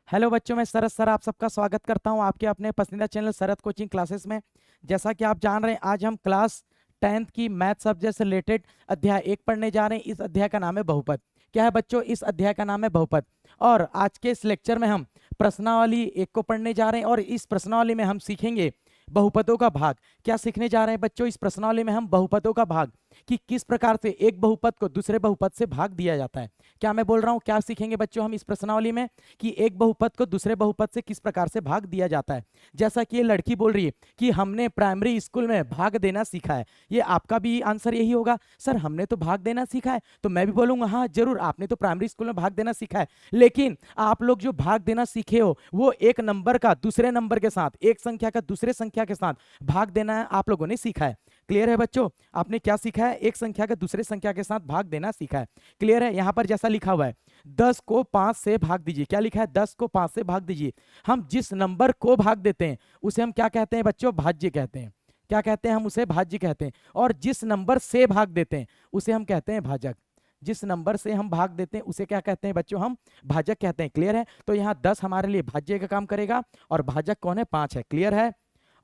Hello बच्चों, मैं शरद sir आप सबका स्वागत करता हूं आपके अपने पसंदीदा चैनल शरद कोचिंग क्लासेस में। जैसा कि आप जान रहे हैं, आज हम क्लास 10th की मैथ सब्जेक्ट से रिलेटेड अध्याय 1 पढ़ने जा रहे हैं। इस अध्याय का नाम है बहुपद। क्या है बच्चों? इस अध्याय का नाम है बहुपद। और आज के इस लेक्चर में हम प्रश्नावली 1 को पढ़ने जा रहे हैं और इस प्रश्नावली में हम सीखेंगे बहुपदों का भाग। क्या सीखने जा रहे हैं बच्चों? इस प्रश्नावली में हम बहुपदों का भाग, कि किस प्रकार से एक बहुपद को दूसरे बहुपद से भाग दिया जाता है। क्या मैं बोल रहा हूँ? क्या सीखेंगे बच्चों हम इस प्रश्नावली में? कि एक बहुपद को दूसरे बहुपद से किस प्रकार से भाग दिया जाता है। जैसा कि ये लड़की बोल रही है कि हमने प्राइमरी स्कूल में भाग देना सीखा है। ये आपका भी आंसर यही होगा, सर हमने तो भाग देना सीखा है। तो मैं भी बोलूंगा हाँ जरूर, आपने तो प्राइमरी स्कूल में भाग देना सीखा है। लेकिन आप लोग जो भाग देना सीखे हो वो एक नंबर का दूसरे नंबर के साथ, एक संख्या का दूसरे संख्या के साथ भाग देना आप लोगों ने सीखा है। क्लियर है बच्चों? आपने क्या सीखा है? एक संख्या का दूसरे संख्या के साथ भाग देना सीखा है। क्लियर है? यहां पर जैसा लिखा हुआ है 10 को 5 से भाग दीजिए। क्या लिखा है? 10 को 5 से भाग दीजिए। हम जिस नंबर को भाग देते हैं उसे हम क्या कहते हैं बच्चों? भाज्य कहते हैं। क्या कहते हैं? हम उसे भाज्य कहते हैं। और जिस नंबर से भाग देते हैं उसे हम कहते हैं भाजक। जिस नंबर से हम भाग देते हैं उसे क्या कहते हैं बच्चों? हम भाजक कहते हैं। क्लियर है? तो यहाँ 10 हमारे लिए भाज्य का काम करेगा और भाजक कौन है? 5 है। क्लियर है?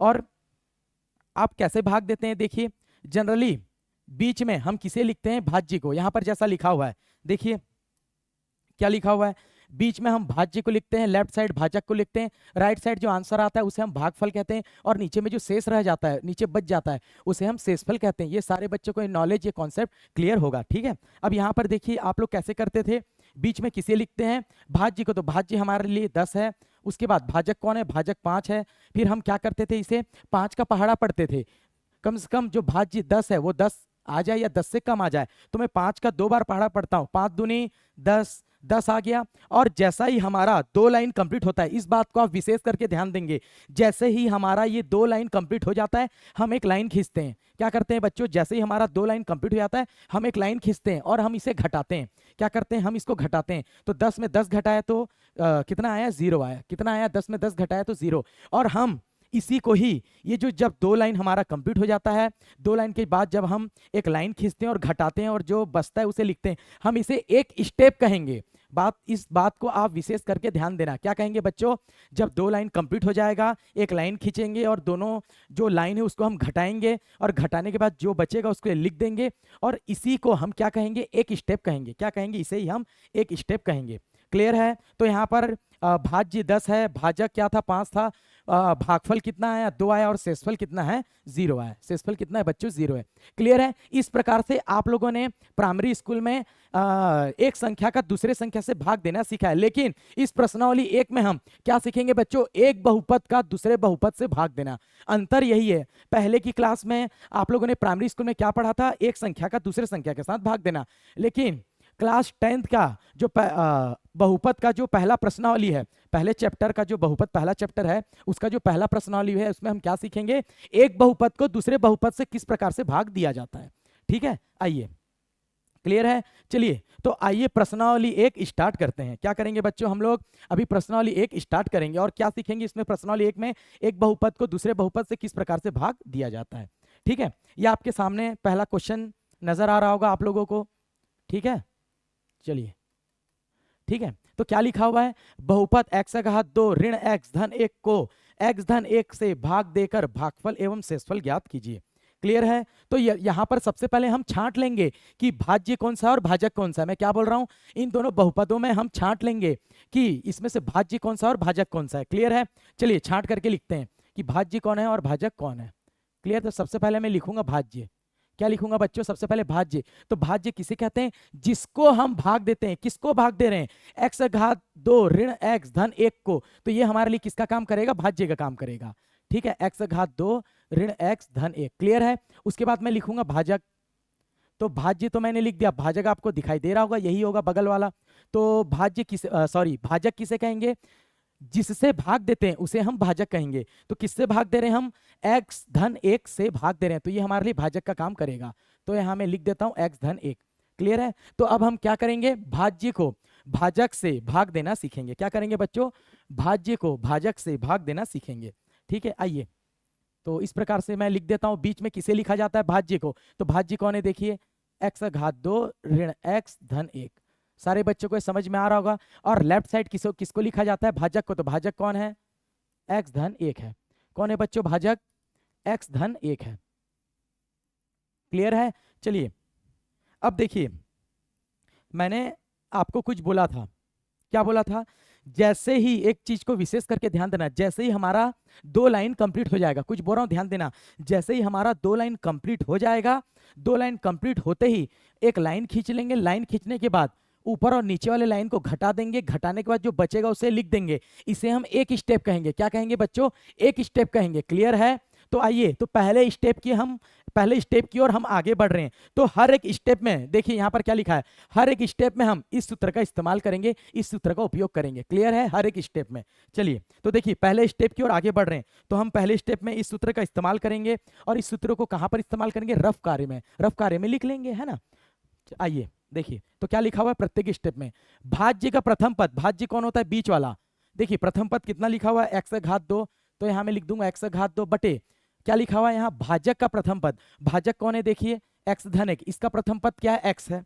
और आप कैसे भाग देते हैं? देखिए, जनरली बीच में हम किसे लिखते हैं? भाज्य को। यहां पर जैसा लिखा हुआ है देखिए, क्या लिखा हुआ है? बीच में हम भाज्य को लिखते हैं, लेफ्ट साइड भाजक को लिखते हैं, राइट साइड जो आंसर आता है उसे हम भागफल कहते हैं, और नीचे में जो शेष रह जाता है, नीचे बच जाता है, उसे हम शेषफल कहते हैं। ये सारे बच्चों को नॉलेज, ये कॉन्सेप्ट क्लियर होगा। ठीक है? अब यहाँ पर देखिए आप लोग कैसे करते थे। बीच में किसे लिखते हैं? भाज्य को। तो भाज्य हमारे लिए 10 है। उसके बाद भाजक कौन है? भाजक 5 है। फिर हम क्या करते थे? इसे 5 का पहाड़ा पढ़ते थे। कम से कम जो भाज्य 10 है वो 10 आ जाए या 10 से कम आ जाए। तो मैं 5 का 2 बार पहाड़ा पढ़ता हूँ। 5 दूनी 10, 10 आ गया। और जैसा ही हमारा 2 लाइन कंप्लीट होता है, इस बात को आप विशेष करके ध्यान देंगे, जैसे ही हमारा ये 2 लाइन कंप्लीट हो जाता है हम एक लाइन खींचते हैं। क्या करते हैं बच्चों? जैसे ही हमारा 2 लाइन कंप्लीट हो जाता है हम एक लाइन खींचते हैं और हम इसे घटाते हैं। क्या करते हैं? हम इसको घटाते हैं। तो 10 में 10 घटाया तो कितना आया? 0 आया। कितना आया? 10 में 10 घटाया तो 0। और हम इसी को ही, ये जो जब 2 लाइन हमारा कंप्लीट हो जाता है, 2 लाइन के बाद जब हम एक लाइन खींचते हैं और घटाते हैं और जो बचता है उसे लिखते हैं, हम इसे एक स्टेप कहेंगे। इस बात को आप विशेष करके ध्यान देना। क्या कहेंगे बच्चों? जब 2 लाइन कंप्लीट हो जाएगा एक लाइन खींचेंगे और दोनों जो लाइन है उसको हम घटाएंगे और घटाने के बाद जो बचेगा उसको लिख देंगे, और इसी को हम क्या कहेंगे? एक स्टेप कहेंगे। क्या कहेंगे? इसे ही हम एक स्टेप कहेंगे। क्लियर है? तो यहाँ पर भाज्य 10 है, भाजक क्या था? 5 था। भागफल कितना आया? 2 आया। और शेषफल कितना है? 0 आया। शेषफल कितना है बच्चों? 0 है। क्लियर है? इस प्रकार से आप लोगों ने प्राइमरी स्कूल में एक संख्या का दूसरे संख्या से भाग देना सीखा है। लेकिन इस प्रश्नावली 1 में हम क्या सीखेंगे बच्चों? एक बहुपद का दूसरे बहुपद से भाग देना। अंतर यही है। पहले की क्लास में आप लोगों ने प्राइमरी स्कूल में क्या पढ़ा था? एक संख्या का दूसरे संख्या के साथ भाग देना। लेकिन क्लास 10th का जो बहुपद का जो पहला प्रश्नावली है, पहले चैप्टर का जो बहुपद पहला चैप्टर है, उसका जो पहला प्रश्नावली है उसमें हम क्या सीखेंगे? एक बहुपद को दूसरे बहुपद से किस प्रकार से भाग दिया जाता है। ठीक है? आइए, क्लियर है? चलिए तो आइए प्रश्नावली 1 स्टार्ट करते हैं। क्या करेंगे बच्चों? हम लोग अभी प्रश्नावली 1 स्टार्ट करेंगे और क्या सीखेंगे इसमें? प्रश्नावली 1 में एक बहुपद को दूसरे बहुपद से किस प्रकार से भाग दिया जाता है। ठीक है? ये आपके सामने पहला क्वेश्चन नजर आ रहा होगा आप लोगों को। ठीक है? चलिए, ठीक है, तो क्या लिखा हुआ है? बहुपद x घात 2 ऋण x धन 1 को x धन 1 से भाग देकर भागफल एवं शेषफल ज्ञात कीजिए। क्लियर है? तो यहां पर सबसे पहले हम छांट लेंगे कि भाज्य कौन सा और भाजक कौन सा है। मैं क्या बोल रहा हूं? इन दोनों बहुपदों में हम छांट लेंगे कि इसमें से भाज्य कौन सा और भाजक कौन सा है। क्लियर है? चलिए छांट करके लिखते हैं कि भाज्य कौन है और भाजक कौन है। क्लियर? तो सबसे पहले मैं लिखूंगा भाज्य। क्या लिखूंगा बच्चों? सबसे पहले भाज्य। तो भाज्य किसे कहते हैं? जिसको हम भाग देते हैं। किसको भाग दे रहे हैं? x घात 2 ऋण x धन 1 को। तो ये हमारे लिए किसका काम करेगा? भाज्य का काम करेगा। ठीक है? x घात 2 ऋण x धन 1। क्लियर है? उसके बाद मैं लिखूंगा भाजक। तो भाज्य तो मैंने लिख दिया, भाजक आपको दिखाई दे रहा होगा, यही होगा बगल वाला। तो भाज्य किसे सॉरी भाजक किसे कहेंगे? जिससे भाग देते हैं उसे हम भाजक कहेंगे। तो किससे भाग दे रहे हैं हम? x धन 1 से भाग दे रहे हैं, तो ये हमारे लिए भाजक का काम करेगा। तो यहां मैं लिख देता हूं x धन 1। क्लियर है? तो अब हम क्या करेंगे? भाज्य को भाजक से भाग देना सीखेंगे। क्या करेंगे बच्चों? भाज्य को भाजक से भाग देना सीखेंगे। ठीक है? आइए, तो इस प्रकार से मैं लिख देता हूं। बीच में किसे लिखा जाता है? भाज्य को। तो भाज्य कौन है? देखिए, x घात 2 ऋण x धन 1। सारे बच्चों को ये समझ में आ रहा होगा। और लेफ्ट साइड किसको किसको लिखा जाता है? भाजक को। तो भाजक कौन है? x धन 1 है। कौन है बच्चों भाजक? x धन 1 है। क्लियर है? चलिए अब देखिए, मैंने आपको कुछ बोला था। क्या बोला था? जैसे ही एक चीज को विशेष करके ध्यान देना, जैसे ही हमारा 2 लाइन कंप्लीट हो जाएगा, कुछ बोल रहा हूं ध्यान देना, जैसे ही हमारा 2 लाइन कंप्लीट हो जाएगा, 2 लाइन कंप्लीट होते ही एक लाइन खींच लेंगे। लाइन खींचने के बाद ऊपर और नीचे वाले लाइन को घटा देंगे। घटाने के बाद जो बचेगा उसे लिख देंगे। इसे हम एक स्टेप कहेंगे। क्या कहेंगे बच्चों? एक स्टेप कहेंगे। क्लियर है? तो आइए, तो पहले स्टेप की ओर हम आगे बढ़ रहे हैं। तो हर एक स्टेप में देखिए यहां पर क्या लिखा है, हर एक स्टेप में हम इस सूत्र का इस्तेमाल करेंगे, इस सूत्र का उपयोग करेंगे। क्लियर है? हर एक स्टेप में। चलिए तो देखिए, पहले स्टेप की ओर आगे बढ़ रहे हैं तो हम पहले स्टेप में इस सूत्र का इस्तेमाल करेंगे। और इस सूत्र को कहां पर इस्तेमाल करेंगे? रफ कार्य में। रफ कार्य में लिख लेंगे, है ना। आइए देखिए, तो क्या लिखा हुआ है प्रत्येक स्टेप में? भाज्य का प्रथम पद, भाज्य कौन होता है? बीच वाला। देखिए प्रथम पद कितना लिखा हुआ है? x घात 2। तो यहां मैं लिख दूंगा x घात 2 बटे, क्या लिखा हुआ है यहाँ? भाजक का प्रथम पद। भाजक कौन है? देखिए x धन 1, इसका प्रथम पद क्या है? x है।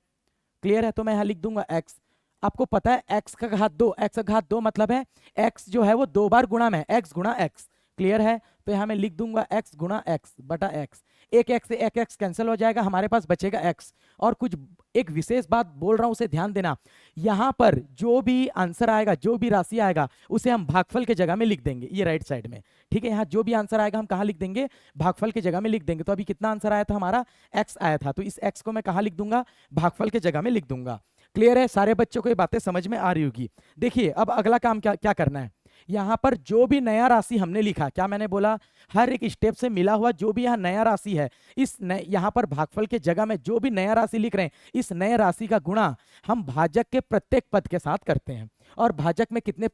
क्लियर है? तो मैं यहाँ लिख दूंगा x। आपको पता है x का घात 2, x का घात 2 मतलब है x जो है वो 2 बार गुणा में, x गुणा x। क्लियर है? तो यहाँ मैं लिख दूंगा x गुणा x बटा x। एक x से एक x कैंसिल हो जाएगा, हमारे पास बचेगा x। और कुछ एक विशेष बात बोल रहा हूं, उसे ध्यान देना। यहाँ पर जो भी आंसर आएगा, जो भी राशि आएगा, उसे हम भागफल के जगह में लिख देंगे, ये राइट साइड में। ठीक है? यहाँ जो भी आंसर आएगा हम कहाँ लिख देंगे? भागफल के जगह में लिख देंगे। तो अभी कितना आंसर आया था हमारा? x आया था। तो इस x को मैं कहाँ लिख दूंगा? भागफल के जगह में लिख दूंगा। क्लियर है? सारे बच्चों को ये बातें समझ में आ रही होगी। देखिए अब अगला काम क्या क्या करना है। यहाँ पर जो भी नया राशि हमने लिखा, क्या मैंने बोला? हर एक स्टेप से मिला हुआ जो भी यहाँ नया राशि है, इस यहाँ पर भागफल के जगह में जो भी नया राशि लिख रहे हैं, इस नए राशि का गुणा हम भाजक के प्रत्येक पद के साथ करते हैं। और भाजक में कितने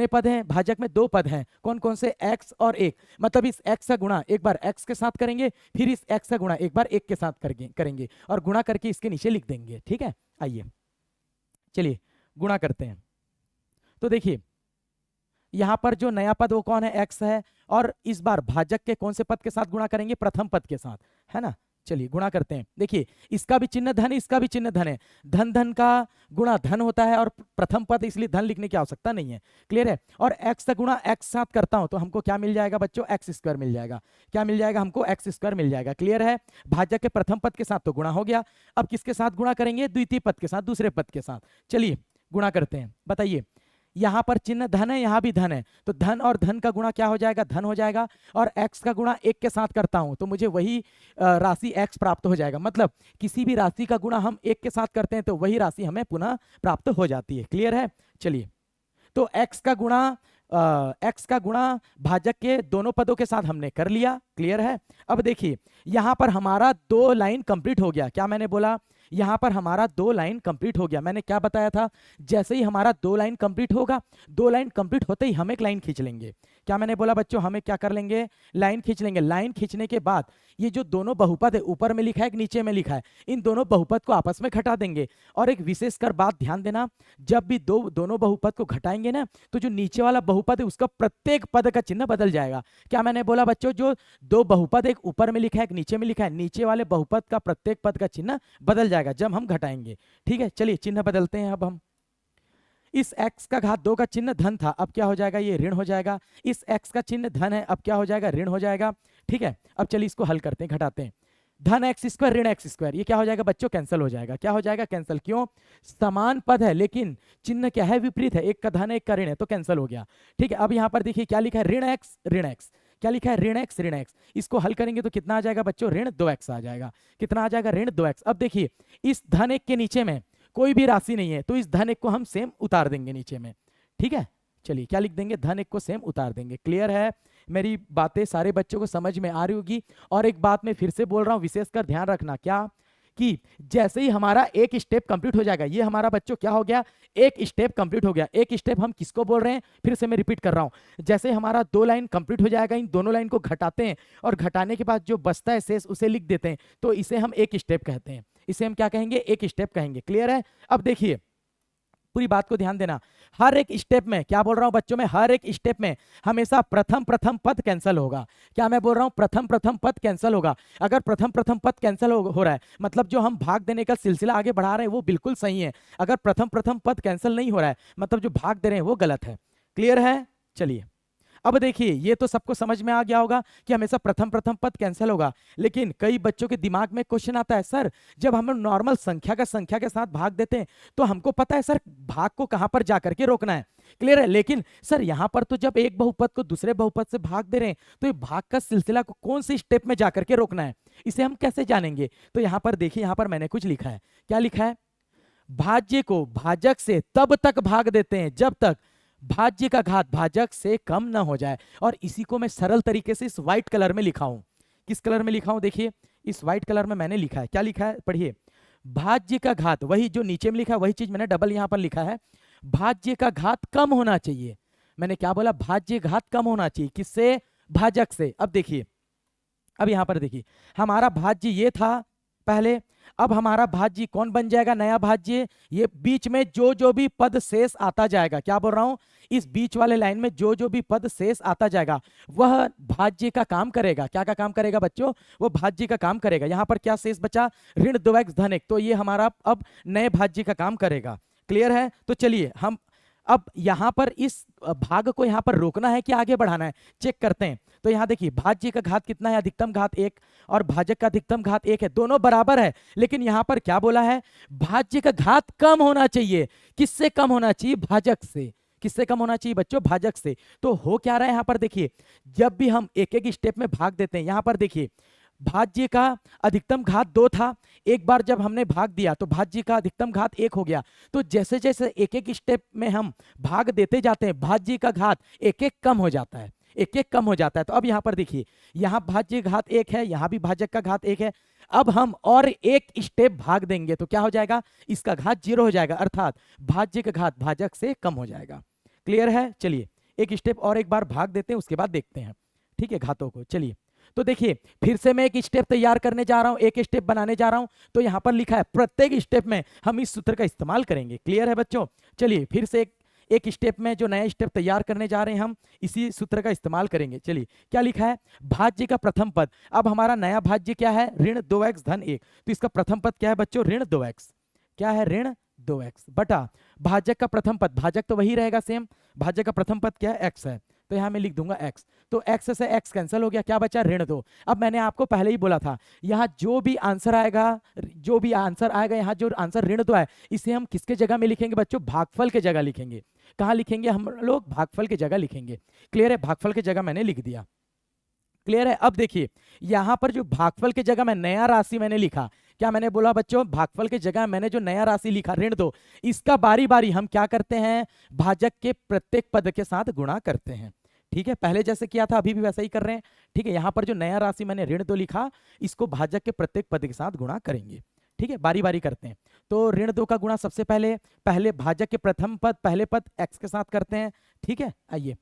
पद हैं? भाजक में 2 पद हैं। कौन कौन से? x और 1। मतलब इस x का गुणा एक बार x के साथ करेंगे, फिर इस x का गुणा एक बार 1 के साथ करेंगे और गुणा करके इसके नीचे लिख देंगे। ठीक है? आइए चलिए गुणा करते हैं। तो देखिए यहां पर जो नया पद वो कौन है? x है। और इस बार भाजक के कौन से पद के साथ गुणा करेंगे? प्रथम पद के साथ, है ना। चलिए गुणा करते हैं। देखिए इसका भी चिन्ह धन, इसका भी चिन्ह धन है। धन धन का गुणा धन होता है और प्रथम पद, इसलिए धन लिखने की आवश्यकता नहीं है। क्लियर है? और x का गुणा x साथ करता हूं तो हमको क्या मिल जाएगा बच्चों? x² मिल जाएगा। क्या मिल जाएगा हमको? x² मिल जाएगा। क्लियर है? भाजक के प्रथम पद के साथ तो गुणा हो गया। अब किसके साथ गुणा करेंगे? द्वितीय पद के साथ, दूसरे पद के साथ। चलिए गुणा करते हैं। बताइए, यहां पर चिन्ह धन है, यहां भी धन है, तो धन और धन का गुणा क्या हो जाएगा? धन हो जाएगा। और x का गुणा 1 के साथ करता हूं तो मुझे वही राशि x प्राप्त हो जाएगा। मतलब किसी भी राशि का गुणा हम 1 के साथ करते हैं तो वही राशि हमें पुनः प्राप्त हो जाती है। क्लियर है? चलिए तो x का गुणा भाजक के दोनों पदों के साथ हमने कर लिया। क्लियर है? अब देखिए यहां पर हमारा 2 लाइन कंप्लीट हो गया। क्या मैंने बोला? यहां पर हमारा 2 लाइन कंप्लीट हो गया। मैंने क्या बताया था? जैसे ही हमारा 2 लाइन कंप्लीट होगा, 2 लाइन कंप्लीट होते ही हम एक लाइन खींच लेंगे। क्या मैंने बोला बच्चों? हमें क्या कर लेंगे? लाइन खींच लेंगे। लाइन खींचने के बाद ये जो दोनों बहुपद है, ऊपर में लिखा है कि नीचे में लिखा है, इन दोनों बहुपद को आपस में घटा देंगे। और एक विशेषकर बात ध्यान देना, जब भी दोनों बहुपद को घटाएंगे ना, तो जो नीचे वाला बहुपद है उसका प्रत्येक पद का चिन्ह बदल जाएगा। क्या मैंने बोला बच्चों? जो 2 बहुपद, एक ऊपर में लिखा है, एक नीचे में लिखा है, नीचे वाले बहुपद का प्रत्येक पद का चिन्ह बदल जाएगा जब हम घटाएंगे। ठीक है? चलिए चिन्ह बदलते हैं। अब हम इस x का घात 2 का चिन्ह धन था, अब क्या हो जाएगा? ये ऋण हो जाएगा। इस x का चिन्ह धन है, अब क्या हो जाएगा? ऋण हो जाएगा। ठीक है? अब चलिए इसको हल करते हैं, घटाते हैं। धन x² ऋण x², ये क्या हो जाएगा बच्चों? कैंसिल हो जाएगा। क्या हो जाएगा? कैंसिल। क्यों? समान पद है लेकिन चिन्ह क्या है? विपरीत है। एक का धन है, एक का ऋण है, तो कैंसिल हो गया। ठीक है? अब यहां पर देखिए क्या लिखा है? ऋण x ऋण x। क्या लिखा है? ऋण x ऋण x। इसको हल करेंगे तो कितना आ जाएगा बच्चों? ऋण 2x आ जाएगा। कितना आ जाएगा? ऋण 2x। अब देखिए इस धन 1 के नीचे में कोई भी राशि नहीं है, तो इस धन 1 को हम सेम उतार देंगे नीचे में। ठीक है? चलिए क्या लिख देंगे? धन 1 को सेम उतार देंगे। क्लियर है? मेरी बातें सारे बच्चों को समझ में आ रही होगी। और एक बात मैं फिर से बोल रहा हूं, विशेषकर ध्यान रखना, क्या कि जैसे ही हमारा एक स्टेप कंप्लीट हो जाएगा, ये हमारा बच्चों क्या हो गया? एक स्टेप कंप्लीट हो गया। एक स्टेप हम किसको बोल रहे हैं? फिर से मैं रिपीट कर रहा हूं, जैसे हमारा 2 लाइन कंप्लीट हो जाएगा, इन दोनों लाइन को घटाते हैं और घटाने के बाद जो बचता है शेष उसे लिख देते हैं, तो इसे हम एक स्टेप कहते हैं। इसे हम क्या कहेंगे? एक स्टेप कहेंगे। क्लियर है? अब देखिए पूरी बात को ध्यान देना। हर एक स्टेप में, क्या बोल रहा हूं बच्चों में, हर एक स्टेप में हमेशा प्रथम प्रथम पद कैंसिल होगा। क्या मैं बोल रहा हूं, प्रथम प्रथम पद कैंसिल होगा। अगर प्रथम प्रथम पद कैंसिल हो रहा है मतलब जो हम भाग देने का सिलसिला आगे बढ़ा रहे हैं वो बिल्कुल सही है। अगर प्रथम प्रथम पद कैंसिल नहीं हो रहा है मतलब जो भाग दे रहे हैं वो गलत है। क्लियर है? चलिए अब देखिए, ये तो सबको समझ में आ गया होगा कि हमेशा प्रथम प्रथम पद कैंसिल होगा। लेकिन कई बच्चों के दिमाग में क्वेश्चन आता है, सर जब हम नॉर्मल संख्या के साथ भाग देते हैं तो हमको पता है सर भाग को कहां पर जाकर के रोकना है। क्लियर है? लेकिन सर यहां पर तो जब एक बहुपद को दूसरे बहुपद से भाग दे रहे हैं तो ये भाग का सिलसिला को कौन सी स्टेप में जाकर के रोकना है, इसे हम कैसे जानेंगे? तो यहां पर देखिए, यहां पर मैंने कुछ लिखा है। क्या लिखा है? भाज्य को भाजक से तब तक भाग देते हैं जब तक भाज्य का घात भाजक से कम ना हो जाए। और इसी को मैं सरल तरीके से इस व्हाइट कलर में लिखा हूं। किस कलर में लिखा हूं? देखिए इस व्हाइट कलर में मैंने लिखा है। क्या लिखा है? पढ़िए। भाज्य का घात, वही जो नीचे में लिखा है वही चीज मैंने डबल यहां पर लिखा है। भाज्य का घात कम होना चाहिए। मैंने क्या बोला? भाज्य घात कम होना चाहिए। किससे? भाजक से। अब देखिए, अब यहां पर देखिए, हमारा भाज्य ये था पहले, अब हमारा भाज्य कौन बन जाएगा? नया भाज्य। ये बीच में जो जो भी पद शेष आता जाएगा, क्या बोल रहा हूं, इस बीच वाले लाइन में जो जो भी पद शेष आता जाएगा वह भाज्य का काम करेगा। क्या का काम करेगा बच्चों? वो भाज्य का काम करेगा। यहां पर क्या शेष बचा? ऋण 2x धन 1, तो ये हमारा अब नए भाज्य का काम करेगा। क्लियर है? तो चलिए हम अब यहां पर इस भाग को यहां पर रोकना है कि आगे बढ़ाना है, चेक करते हैं। तो यहां देखिए, भाज्य का घात कितना है? अधिकतम घात 1 और भाजक का अधिकतम घात 1 है, दोनों बराबर है। लेकिन यहां पर क्या बोला है? भाज्य का घात कम होना चाहिए। किससे कम होना चाहिए? भाजक से। किससे कम होना चाहिए बच्चों? भाजक से। तो हो क्या रहा है यहां पर देखिए, जब भी हम एक एक स्टेप में भाग देते हैं, यहां पर देखिए भाज्य का अधिकतम घात 2 था, एक बार जब हमने भाग दिया तो भाज्य का अधिकतम घात 1 हो गया। तो जैसे जैसे एक एक स्टेप में हम भाग देते जाते हैं भाज्य का घात एक एक कम हो जाता है, एक एक कम हो जाता है। तो अब यहां पर देखिए, यहां भाज्य घात 1 है, यहां भी भाजक का घात 1 है। अब हम और एक स्टेप भाग देंगे तो क्या हो जाएगा? इसका घात 0 हो जाएगा, अर्थात भाज्य का घात भाजक से कम हो जाएगा। क्लियर है? चलिए एक स्टेप और एक बार भाग देते हैं, उसके बाद देखते हैं, ठीक है, घातों को। चलिए तो देखिए, फिर से मैं एक स्टेप तैयार करने जा रहा हूं, एक स्टेप बनाने जा रहा हूं। तो यहां पर लिखा है प्रत्येक स्टेप में हम इस सूत्र का इस्तेमाल करेंगे। क्लियर है बच्चों? चलिए फिर से एक स्टेप में जो नया स्टेप तैयार करने जा रहे हैं हम इसी सूत्र का इस्तेमाल करेंगे। चलिए क्या लिखा है? भाज्य का प्रथम पद। अब हमारा नया भाज्य क्या है? ऋण 2x धन 1। तो इसका प्रथम पद क्या है बच्चों? ऋण 2x। क्या है? ऋण 2x बटा भाजक का प्रथम पद, भाजक तो वही रहेगा सेम, भाजक का प्रथम पद क्या है? x है, तो यहां मैं लिख दूंगा x। तो x से x कैंसिल हो गया, क्या बचा? ऋण 2। अब मैंने आपको पहले ही बोला था, यहां जो भी आंसर आएगा, यहां जो आंसर ऋण 2 है, इसे हम किसके जगह में लिखेंगे बच्चों? भागफल के जगह लिखेंगे। कहां लिखेंगे हम लोग? भागफल के जगह लिखेंगे। क्लियर है? भागफल के जगह मैंने लिख दिया। क्लियर है? अब देखिए, यहां पर जो भागफल के जगह में नया राशि मैंने लिखा, क्या मैंने बोला बच्चों? भागफल के जगह मैंने जो नया राशि लिखा ऋण 2, इसका बारी बारी हम क्या करते हैं? भाजक के प्रत्येक पद के साथ गुणा करते हैं। ठीक है, पहले जैसे किया था अभी भी वैसा ही कर रहे हैं। ठीक है, यहां पर जो नया राशि मैंने ऋण 2 लिखा, इसको भाजक के प्रत्येक पद के साथ गुणा करेंगे। ठीक है, बारी बारी करते हैं। तो ऋण 2 का गुणा सबसे पहले भाजक के प्रथम पद पहले पद x के साथ करते हैं। ठीक है, आइए,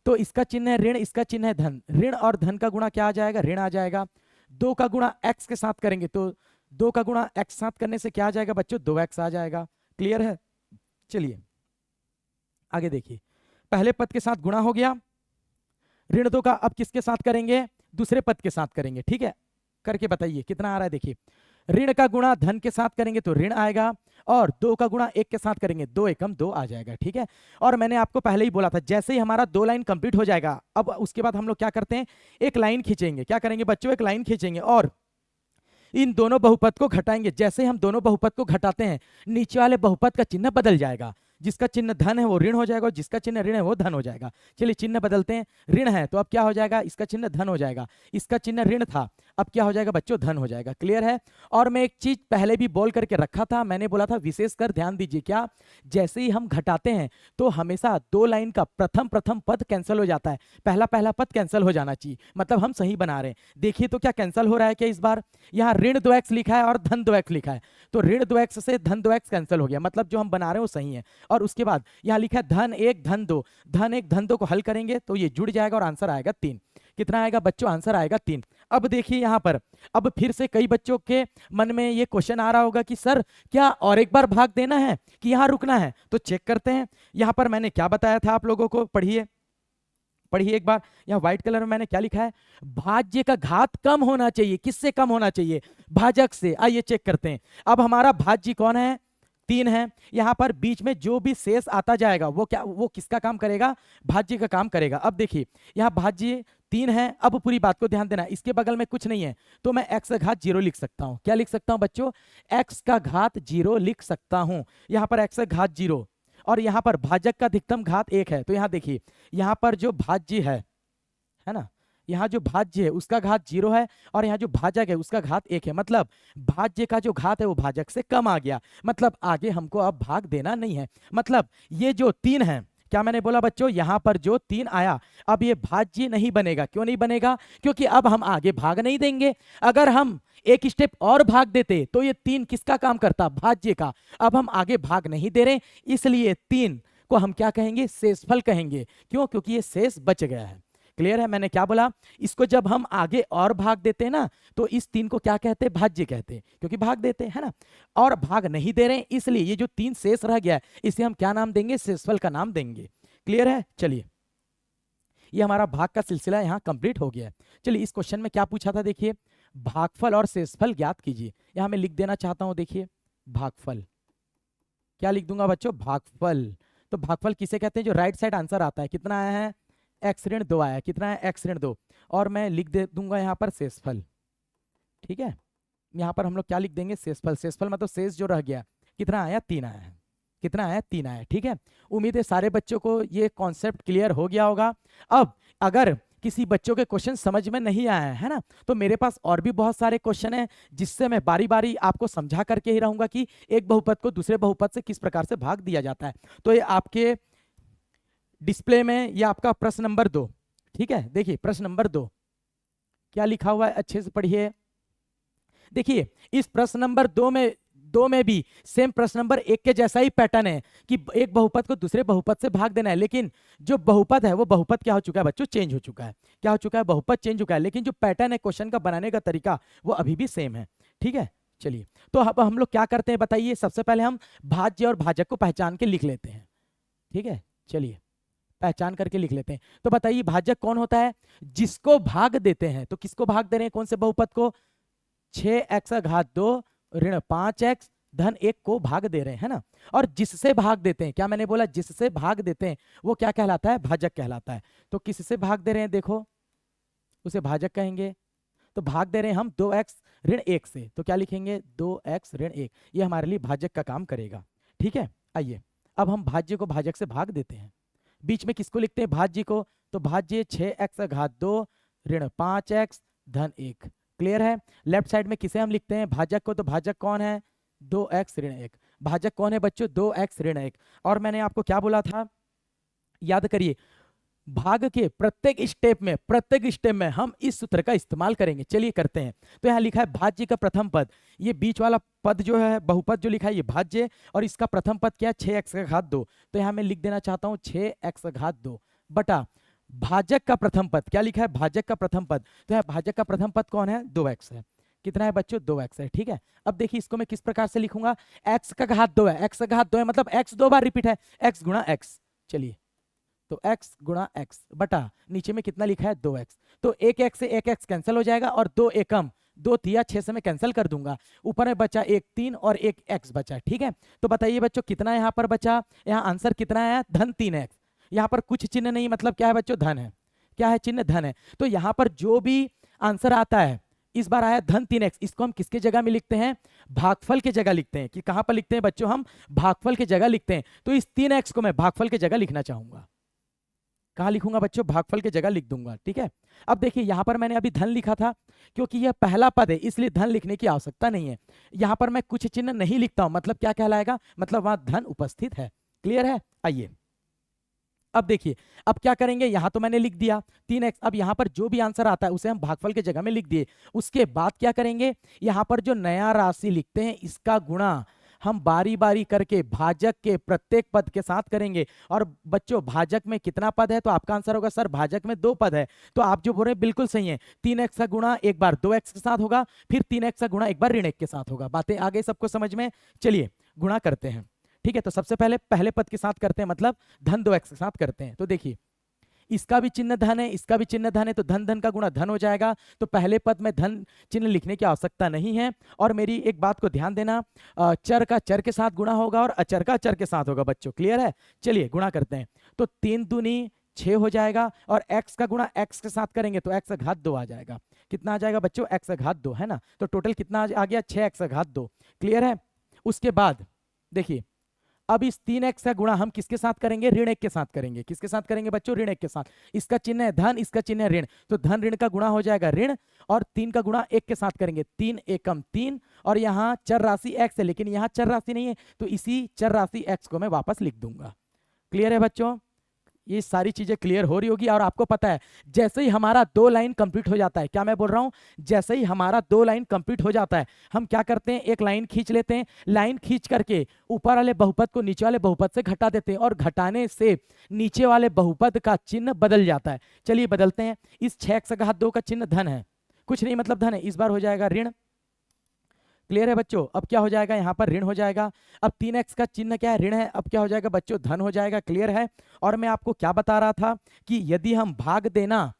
तो इसका चिन्ह है ऋण, इसका चिन्ह है धन। ऋण और धन का गुणा क्या आ जाएगा? ऋण आ जाएगा। 2 का गुणा x के साथ करेंगे तो 2 का गुणा x साथ करने से क्या आ जाएगा बच्चों? 2x आ जाएगा। क्लियर है? चलिए आगे देखिए, पहले पद के साथ गुणा हो गया। ऋण 2 का अब किसके साथ करेंगे? दूसरे पद के साथ करेंगे। ठीक है, करके बताइए कितना आ रहा है। देखिए, ऋण का गुणा धन के साथ करेंगे तो ऋण आएगा, और 2 का गुणा 1 के साथ करेंगे 2 एकम 2 आ जाएगा। ठीक है, और मैंने आपको पहले ही बोला था, जैसे ही हमारा 2 लाइन कंप्लीट हो जाएगा, अब उसके बाद हम लोग क्या करते हैं? एक लाइन खींचेंगे। क्या करेंगे बच्चों? एक लाइन खींचेंगे और इन दोनों बहुपद को घटाएंगे। जैसे ही हम दोनों बहुपद को घटाते हैं, नीचे वाले बहुपद का चिन्ह बदल जाएगा। जिसका चिन्ह धन है वो ऋण हो जाएगा, और जिसका चिन्ह ऋण है वो धन हो जाएगा। चलिए चिन्ह बदलते हैं। ऋण है तो अब क्या हो जाएगा? इसका चिन्ह धन हो जाएगा। इसका चिन्ह ऋण था, अब क्या हो जाएगा बच्चों? धन हो जाएगा। क्लियर है? और मैं एक चीज पहले भी बोल करके रखा था, मैंने बोला था विशेषकर ध्यान दीजिए। क्या? जैसे ही हम घटाते हैं तो हमेशा 2 लाइन का प्रथम पद कैंसिल हो जाता है, पहला पद कैंसिल हो जाना चाहिए, मतलब हम सही बना रहे हैं। देखिए तो क्या कैंसिल हो रहा है? क्या इस बार यहाँ ऋण 2x लिखा है और धन 2x लिखा है, तो ऋण 2x से धन 2x कैंसिल हो गया, मतलब जो हम बना रहे हैं वो सही है। और उसके बाद यहाँ लिखा है धन 1 धन 2, धन 1 धन 2 को हल करेंगे तो ये जुड़ जाएगा और आंसर आएगा 3। कितना आएगा बच्चों? आंसर आएगा 3। अब देखिए यहाँ पर, अब फिर से कई बच्चों के मन में ये क्वेश्चन आ रहा होगा कि सर क्या और एक बार भाग देना है कि यहाँ रुकना है? तो चेक करते हैं। यहाँ पर मैंने क्या बताया था आप लोगों को, पढ़िए पढ़िए एक बार। यहाँ व्हाइट कलर में मैंने क्या लिखा है? भाज्य का घात कम होना चाहिए। किससे कम होना चाहिए? भाजक से। आइए चेक करते हैं। अब हमारा भाज्य कौन है? 3 है। यहाँ पर बीच में जो भी शेष आता जाएगा वो क्या, वो किसका काम करेगा? भाज्य का काम करेगा। अब देखिए यहाँ भाज्य 3 है। अब पूरी बात को ध्यान देना, इसके बगल में कुछ नहीं है तो मैं x का घात 0 लिख सकता हूँ। क्या लिख सकता हूँ बच्चों? x का घात 0 लिख सकता हूँ। यहाँ पर x का घात 0 और यहाँ पर भाजक का अधिकतम घात 1 है। तो यहाँ देखिए यहाँ पर जो भाज्य है ना, यहाँ जो भाज्य है उसका घात 0 है और यहाँ जो भाजक है उसका घात 1 है। मतलब भाज्य का जो घात है वो भाजक से कम आ गया। मतलब आगे हमको अब भाग देना नहीं है। मतलब ये जो 3 है, क्या मैंने बोला बच्चों? यहाँ पर जो 3 आया अब ये भाज्य नहीं बनेगा। क्यों नहीं बनेगा? क्योंकि अब हम आगे भाग नहीं देंगे। अगर हम एक स्टेप और भाग देते तो ये 3 किसका काम करता? भाज्य का। अब हम आगे भाग नहीं दे रहे, इसलिए 3 को हम क्या कहेंगे? शेषफल कहेंगे। क्यों? क्योंकि ये शेष बच गया है। क्लियर है मैंने क्या बोला? इसको जब हम आगे और भाग देते हैं ना तो इस 3 को क्या कहते हैं? भाज्य कहते हैं, क्योंकि भाग देते हैं ना। और भाग नहीं दे रहे हैं इसलिए ये जो 3 शेष रह गया है इसे हम क्या नाम देंगे? शेषफल का नाम देंगे। क्लियर है? चलिए ये हमारा भाग का सिलसिला यहाँ कंप्लीट हो गया है। चलिए इस क्वेश्चन में क्या पूछा था, देखिए भागफल और शेषफल ज्ञात कीजिए। यहाँ मैं लिख देना चाहता हूँ, देखिए भागफल। क्या लिख दूंगा बच्चों? भागफल। तो भागफल किसे कहते हैं? जो राइट साइड आंसर आता है। कितना आया है? x ऋण 2 आया। कितना है? x ऋण 2। और मैं लिख दे दूंगा यहाँ पर शेषफल। ठीक है, यहाँ पर हम लोग क्या लिख देंगे? शेषफल। शेषफल मतलब शेष जो रह गया। कितना आया? 3 आया है। कितना आया? 3 आया। ठीक है, उम्मीद है सारे बच्चों को ये कॉन्सेप्ट क्लियर हो गया होगा। अब अगर किसी बच्चों के क्वेश्चन समझ में नहीं आया है ना, तो मेरे पास और भी बहुत सारे क्वेश्चन हैं जिससे मैं बारी बारी आपको समझा करके ही रहूंगा कि एक बहुपद को दूसरे बहुपद से किस प्रकार से भाग दिया जाता है। तो ये आपके डिस्प्ले में ये आपका प्रश्न नंबर 2। ठीक है, देखिए प्रश्न नंबर 2 क्या लिखा हुआ है, अच्छे से पढ़िए। देखिए इस प्रश्न नंबर 2 में भी सेम प्रश्न नंबर 1 के जैसा ही पैटर्न है कि एक बहुपद को दूसरे बहुपद से भाग देना है। लेकिन जो बहुपद है वो बहुपद क्या हो चुका है बच्चों? चेंज हो चुका है। क्या हो चुका है? बहुपद चेंज हो चुका है। लेकिन जो पैटर्न है क्वेश्चन का बनाने का तरीका वो अभी भी सेम है। ठीक है, चलिए तो अब हम लोग क्या करते हैं बताइए। सबसे पहले हम भाज्य और भाजक को पहचान के लिख लेते हैं। ठीक है, चलिए पहचान करके लिख लेते हैं। तो बताइए भाजक कौन होता है? जिसको भाग देते हैं। तो किसको भाग दे रहे हैं? कौन से बहुपद को? 6x का घात 2 ऋण 5x धन 1 को भाग दे रहे हैं, है ना। और जिससे भाग देते हैं, क्या मैंने बोला? जिससे भाग देते हैं वो क्या कहलाता है? भाजक कहलाता है। तो किससे भाग दे रहे हैं? देखो उसे भाजक कहेंगे। तो भाग दे रहे हैं हम 2x ऋण 1 से, तो क्या लिखेंगे? 2x ऋण 1। ये हमारे लिए भाजक का काम करेगा। ठीक है, आइए अब हम भाज्य को भाजक से भाग देते हैं। बीच में किसको लिखते हैं? भाज्य को। तो भाज्य 6x का घात 2 ऋण 5x धन 1। क्लियर है? लेफ्ट साइड में किसे हम लिखते हैं? भाजक को। तो भाजक कौन है? 2x ऋण 1। भाजक कौन है बच्चों? 2x ऋण 1। और मैंने आपको क्या बोला था? याद करिए, भाग के प्रत्येक स्टेप में हम इस सूत्र का इस्तेमाल करेंगे। चलिए करते हैं। तो यहाँ लिखा है भाज्य का प्रथम पद, ये बीच वाला पद जो है बहुपद जो लिखा है ये भाज्य, और इसका प्रथम पद क्या है? 6x का घात 2। तो यहाँ मैं लिख देना चाहता हूँ 6x का घात 2 बटा भाजक का प्रथम पद। क्या लिखा है? भाजक का प्रथम पद। तो यहाँ भाजक का प्रथम पद कौन है? 2x है। कितना है बच्चों? 2x है। ठीक है, अब देखिए इसको मैं किस प्रकार से लिखूंगा? x का घात 2 है। x का घात 2 है मतलब x 2 बार रिपीट है, x गुणा x। चलिए तो x गुणा x बटा नीचे में कितना लिखा है? 2x। तो एक x से एक x कैंसिल हो जाएगा और 2 एकम 2 तिया 6 से मैं कैंसिल कर दूंगा। ऊपर में बचा 1 3 और एक x बचा। ठीक है, तो बताइए बच्चों कितना यहाँ पर बचा? यहाँ आंसर कितना है? धन 3x। यहाँ पर कुछ चिन्ह नहीं, मतलब क्या है बच्चों? धन है। क्या है? चिन्ह धन है। तो यहाँ पर जो भी आंसर आता है, इस बार आया धन 3x, इसको हम किसके जगह में लिखते हैं? भागफल के जगह लिखते हैं। कि कहां पर लिखते हैं बच्चों? हम भागफल के जगह लिखते हैं। तो इस 3x को मैं भागफल के जगह लिखना चाहूंगा। कहां लिखूंगा बच्चों? भागफल के जगह लिख दूंगा। ठीक है, अब देखिए यहां पर मैंने अभी धन लिखा था, क्योंकि यह पहला पद है इसलिए धन लिखने की आवश्यकता नहीं है। यहां पर मैं कुछ चिन्ह नहीं लिखता हूं, मतलब क्या कहलाएगा? मतलब वहां धन उपस्थित है। क्लियर है? आइए अब देखिए, अब क्या करेंगे? यहां तो मैंने लिख दिया 3x। अब यहां पर जो भी आंसर आता है उसे हम भागफल के जगह में लिख दिए। उसके बाद क्या करेंगे? यहां पर जो नया राशि लिखते हैं इसका गुणा हम बारी बारी करके भाजक के प्रत्येक पद के साथ करेंगे। और बच्चों भाजक में कितना पद है, तो आपका आंसर होगा सर भाजक में 2 पद है। तो आप जो बोल रहे हैं बिल्कुल सही है, 3x का गुणा एक बार 2x के साथ होगा, फिर 3x का गुणा एक बार ऋण 1 के साथ होगा। बातें आ गई सबको समझ में? चलिए गुणा करते हैं। ठीक है, तो सबसे पहले पहले पद के साथ करते हैं, मतलब धन 2x के साथ करते हैं। तो देखिए इसका भी चिन्ह धन है, इसका भी चिन्ह धन है, तो धन धन का गुणा धन हो जाएगा। तो पहले पद में धन चिन्ह लिखने की आवश्यकता नहीं है। और मेरी एक बात को ध्यान देना, चर का चर के साथ गुणा होगा और अचर का अचर के साथ होगा बच्चों, क्लियर है? चलिए गुणा करते हैं। तो 3 दूनी 6 हो जाएगा, और x का गुणा x के साथ करेंगे तो x का घात 2 आ जाएगा। कितना आ जाएगा बच्चों? x का घात 2, है ना? तो टोटल कितना आ गया? 6x का घात 2, क्लियर है? उसके बाद देखिए अब इस 3x का गुणा हम किसके साथ करेंगे? ऋण 1 के साथ करेंगे। किसके साथ करेंगे बच्चों? ऋण 1 के साथ। इसका चिन्ह है धन, इसका चिन्ह है ऋण, तो धन ऋण का गुणा हो जाएगा ऋण, और 3 का गुणा 1 के साथ करेंगे, 3 एकम 3, और यहाँ चर राशि x है, लेकिन यहाँ चर राशि नहीं है, तो इसी चर राशि x को मैं वापस लिख दूंगा। क्लियर है बच्चों? ये सारी चीजें क्लियर हो रही होगी। और आपको पता है जैसे ही हमारा 2 लाइन कंप्लीट हो जाता है, क्या मैं बोल रहा हूं? जैसे ही हमारा 2 लाइन कंप्लीट हो जाता है, हम क्या करते हैं? एक लाइन खींच लेते हैं, लाइन खींच करके ऊपर वाले बहुपद को नीचे वाले बहुपद से घटा देते हैं, और घटाने से नीचे वाले बहुपद का चिन्ह बदल जाता है। चलिए बदलते हैं। इस 6x का घात 2 का चिन्ह धन है, कुछ नहीं मतलब धन है, इस बार हो जाएगा ऋण। क्लियर है बच्चों? अब क्या हो जाएगा? यहाँ पर ऋण हो जाएगा। अब 3x का चिन्ह क्या है? ऋण है। अब क्या हो जाएगा बच्चों? धन हो जाएगा। क्लियर है? और मैं आपको क्या बता रहा था कि यदि हम भाग देना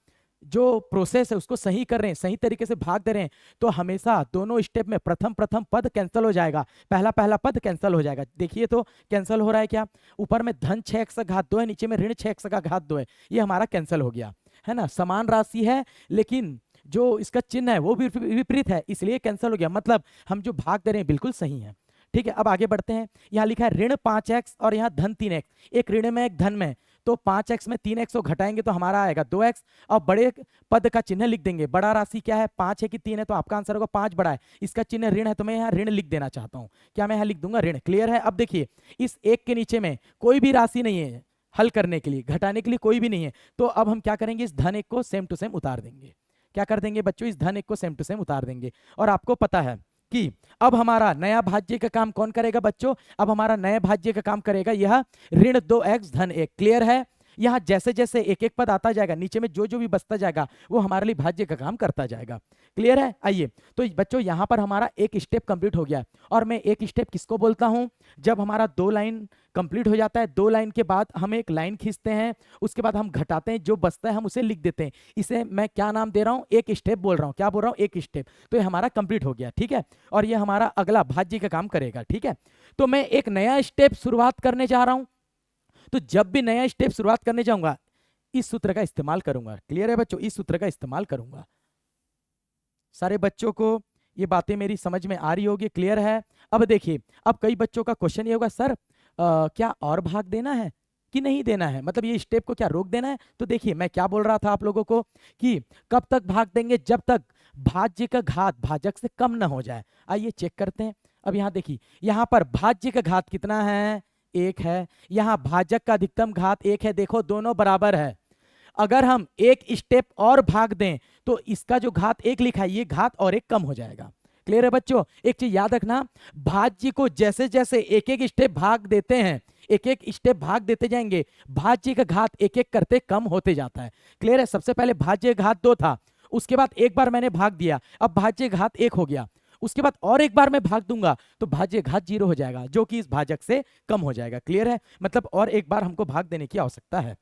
जो प्रोसेस है उसको सही कर रहे हैं, सही तरीके से भाग दे रहे हैं, तो हमेशा दोनों स्टेप में प्रथम पद कैंसिल हो जाएगा, पहला पद कैंसिल हो जाएगा। देखिए तो कैंसिल हो रहा है क्या? ऊपर में धन 6x का घात 2 है, नीचे में ऋण 6x का घात 2 है, ये हमारा कैंसिल हो गया, है ना? समान राशि है लेकिन जो इसका चिन्ह है वो भी विपरीत है, इसलिए कैंसिल हो गया। मतलब हम जो भाग दे रहे हैं बिल्कुल सही है। ठीक है, अब आगे बढ़ते हैं। यहाँ लिखा है ऋण 5x और यहाँ धन 3x, एक ऋण में एक धन में, तो 5x में 3x को घटाएंगे तो हमारा आएगा 2x, और बड़े पद का चिन्ह लिख देंगे। बड़ा राशि क्या है? 5 है कि 3 है? तो आपका आंसर होगा 5 बड़ा है, इसका चिन्ह ऋण है, तो मैं यहाँ ऋण लिख देना चाहता हूँ। क्या मैं यहाँ लिख दूंगा? ऋण। क्लियर है? अब देखिए इस 1 के नीचे में कोई भी राशि नहीं है हल करने के लिए, घटाने के लिए कोई भी नहीं है, तो अब हम क्या करेंगे? इस धन 1 को सेम टू सेम उतार देंगे। क्या कर देंगे बच्चों? इस धन 1 को सेम टू सेम उतार देंगे। और आपको पता है कि अब हमारा नया भाज्य का काम कौन करेगा बच्चों? अब हमारा नया भाज्य का काम करेगा यह ऋण 2x धन 1। क्लियर है? यहाँ जैसे जैसे एक एक पद आता जाएगा, नीचे में जो जो भी बचता जाएगा वो हमारे लिए भाज्य का काम करता जाएगा। क्लियर है? आइए तो बच्चों यहाँ पर हमारा एक स्टेप कंप्लीट हो गया। और मैं एक स्टेप किसको बोलता हूँ? जब हमारा 2 लाइन कंप्लीट हो जाता है, 2 लाइन के बाद हम एक लाइन खींचते हैं, उसके बाद हम घटाते हैं, जो बचता है हम उसे लिख देते हैं। इसे मैं क्या नाम दे रहा हूँ? एक स्टेप बोल रहा हूँ। क्या बोल रहा हूँ? एक स्टेप। तो ये हमारा कंप्लीट हो गया। ठीक है, और ये हमारा अगला भाज्य का काम करेगा। ठीक है, तो मैं एक नया स्टेप शुरुआत करने जा रहा हूँ, तो जब भी नया स्टेप शुरुआत करने जाऊंगा इस सूत्र का इस्तेमाल करूंगा। क्लियर है बच्चों? इस सूत्र का इस्तेमाल करूंगा। सारे बच्चों को ये बातें मेरी समझ में आ रही होगी? क्लियर है? अब देखिए, अब कई बच्चों का क्वेश्चन ये होगा, सर क्या और भाग देना है कि नहीं देना है? मतलब ये स्टेप को क्या रोक देना है? तो देखिए मैं क्या बोल रहा था आप लोगों को कि कब तक भाग देंगे? जब तक भाज्य का घात भाजक से कम ना हो जाए। आइए चेक करते हैं। अब यहाँ देखिए, यहाँ पर भाज्य का घात कितना है? 1 है। यहाँ भाजक का अधिकतम घात 1 है। देखो दोनों बराबर है। अगर हम एक स्टेप और भाग दें तो इसका जो घात 1 लिखा है ये घात और 1 कम हो जाएगा। क्लियर है बच्चों? एक चीज याद रखना, भाज्य को जैसे जैसे एक एक स्टेप भाग देते हैं, एक एक स्टेप भाग देते जाएंगे, भाज्य का घात एक एक करते कम होते जाता है। क्लियर है? सबसे पहले भाज्य घात 2 था, उसके बाद एक बार मैंने भाग दिया, अब भाज्य घात 1 हो गया, उसके बाद और एक बार मैं भाग दूंगा तो भाज्य घात 0 हो जाएगा, जो कि इस भाजक से कम हो जाएगा। क्लियर है? मतलब और एक बार हमको भाग देने की आवश्यकता है।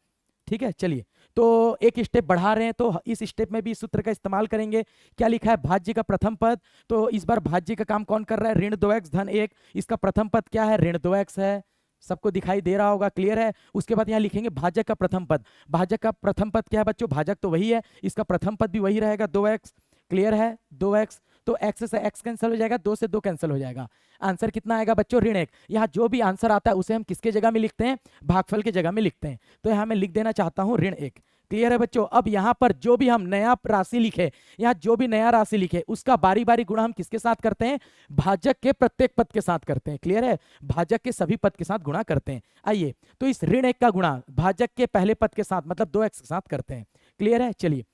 ठीक है, चलिए तो एक स्टेप बढ़ा रहे हैं, तो इस स्टेप में भी इस सूत्र का इस्तेमाल करेंगे। क्या लिखा है? भाज्य का प्रथम पद, तो इस बार भाज्य का काम कौन कर रहा है? ऋण 2x धन 1। इसका प्रथम पद क्या है? ऋण 2x है। सबको दिखाई दे रहा होगा? क्लियर है? उसके बाद यहाँ लिखेंगे भाजक का प्रथम पद। भाजक का प्रथम पद क्या है बच्चों? भाजक तो वही है, इसका प्रथम पद भी वही रहेगा 2x। क्लियर है? 2x, तो x से x कैंसिल हो जाएगा, 2 से 2 कैंसिल हो जाएगा। आंसर कितना आएगा बच्चों? ऋण 1। यहाँ जो भी आंसर आता है उसे हम किसके जगह में लिखते हैं? भागफल के जगह में लिखते हैं। तो यहाँ मैं लिख देना चाहता हूँ ऋण 1। क्लियर है बच्चों? अब यहाँ पर जो भी हम नया राशि लिखे, यहाँ जो भी नया राशि लिखे उसका बारी बारी गुणा हम किसके साथ करते हैं? भाजक के प्रत्येक पद के साथ करते हैं। क्लियर है? भाजक के सभी पद के साथ गुणा करते हैं। आइए तो इस ऋण 1 का गुणा भाजक के पहले पद के साथ मतलब 2x के साथ करते हैं। क्लियर है? चलिए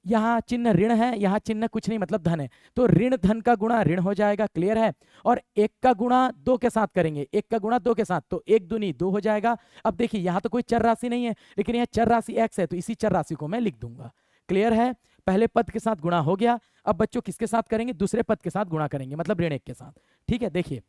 यहाँ चिन्ह ऋण है, यहाँ चिन्ह कुछ नहीं मतलब धन है, तो ऋण धन का गुणा ऋण हो जाएगा, क्लियर है। और एक का गुणा दो के साथ करेंगे, एक का गुणा दो के साथ, तो एक दूनी दो हो जाएगा। अब देखिए यहाँ तो कोई चर राशि नहीं है, लेकिन यहाँ चर राशि x है, तो इसी चर राशि को मैं लिख दूंगा, क्लियर है। पहले पद के साथ गुणा हो गया, अब बच्चों किसके साथ करेंगे, दूसरे पद के साथ गुणा करेंगे, मतलब ऋण एक के साथ, ठीक है। देखिए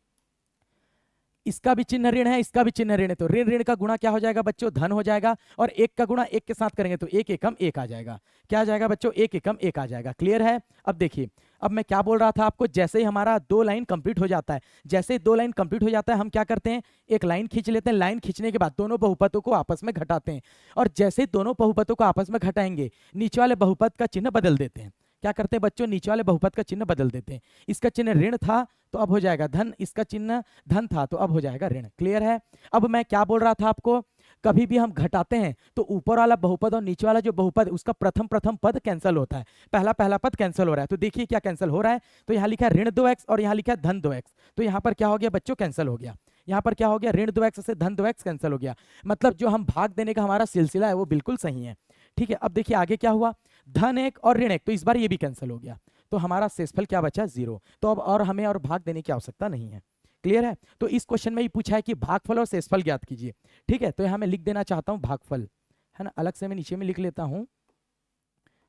इसका भी चिन्ह ऋण है, इसका भी चिन्ह ऋण है, तो ऋण ऋण का गुणा क्या हो जाएगा बच्चों, धन हो जाएगा। और एक का गुणा एक के साथ करेंगे तो एक एकम एक आ जाएगा, क्या आ जाएगा बच्चों, एक एकम एक आ जाएगा, क्लियर है। अब देखिए, अब मैं क्या बोल रहा था आपको, जैसे ही हमारा दो लाइन कंप्लीट हो जाता है, जैसे ही दो लाइन कंप्लीट हो जाता है, हम क्या करते हैं, एक लाइन खींच लेते हैं, लाइन खींचने के बाद दोनों बहुपदों को आपस में घटाते हैं, और जैसे ही दोनों बहुपदों को आपस में घटाएंगे, नीचे वाले बहुपद का चिन्ह बदल देते हैं। क्या करते हैं बच्चों, नीचे वाले बहुपद का चिन्ह बदल देते हैं। इसका चिन्ह ऋण था तो अब हो जाएगा धन, इसका चिन्ह धन था तो अब हो जाएगा ऋण, क्लियर है। अब मैं क्या बोल रहा था आपको, कभी भी हम घटाते हैं तो ऊपर वाला बहुपद और नीचे वाला जो बहुपद उसका प्रथम प्रथम पद कैंसिल होता है, पहला पहला पद कैंसिल हो रहा है। तो देखिए क्या कैंसिल हो रहा है, तो यहाँ लिखा है ऋण 2x और यहाँ लिखा है धन 2x, तो यहाँ पर क्या हो गया बच्चों, कैंसिल हो गया। यहाँ पर क्या हो गया, ऋण 2x से धन 2x कैंसिल हो गया, मतलब जो हम भाग देने का हमारा सिलसिला है वो बिल्कुल सही है, ठीक है। अब देखिए आगे क्या हुआ, धन एक और ऋण एक, तो इस बार ये भी कैंसिल हो गया, तो हमारा शेषफल क्या बचा, 0। तो अब और हमें और भाग देने की आवश्यकता नहीं है, क्लियर है। तो इस क्वेश्चन में ही पूछा है कि भागफल और शेषफल ज्ञात कीजिए, ठीक है। तो यहाँ मैं लिख देना चाहता हूँ भागफल, है ना, अलग से मैं नीचे में लिख लेता हूँ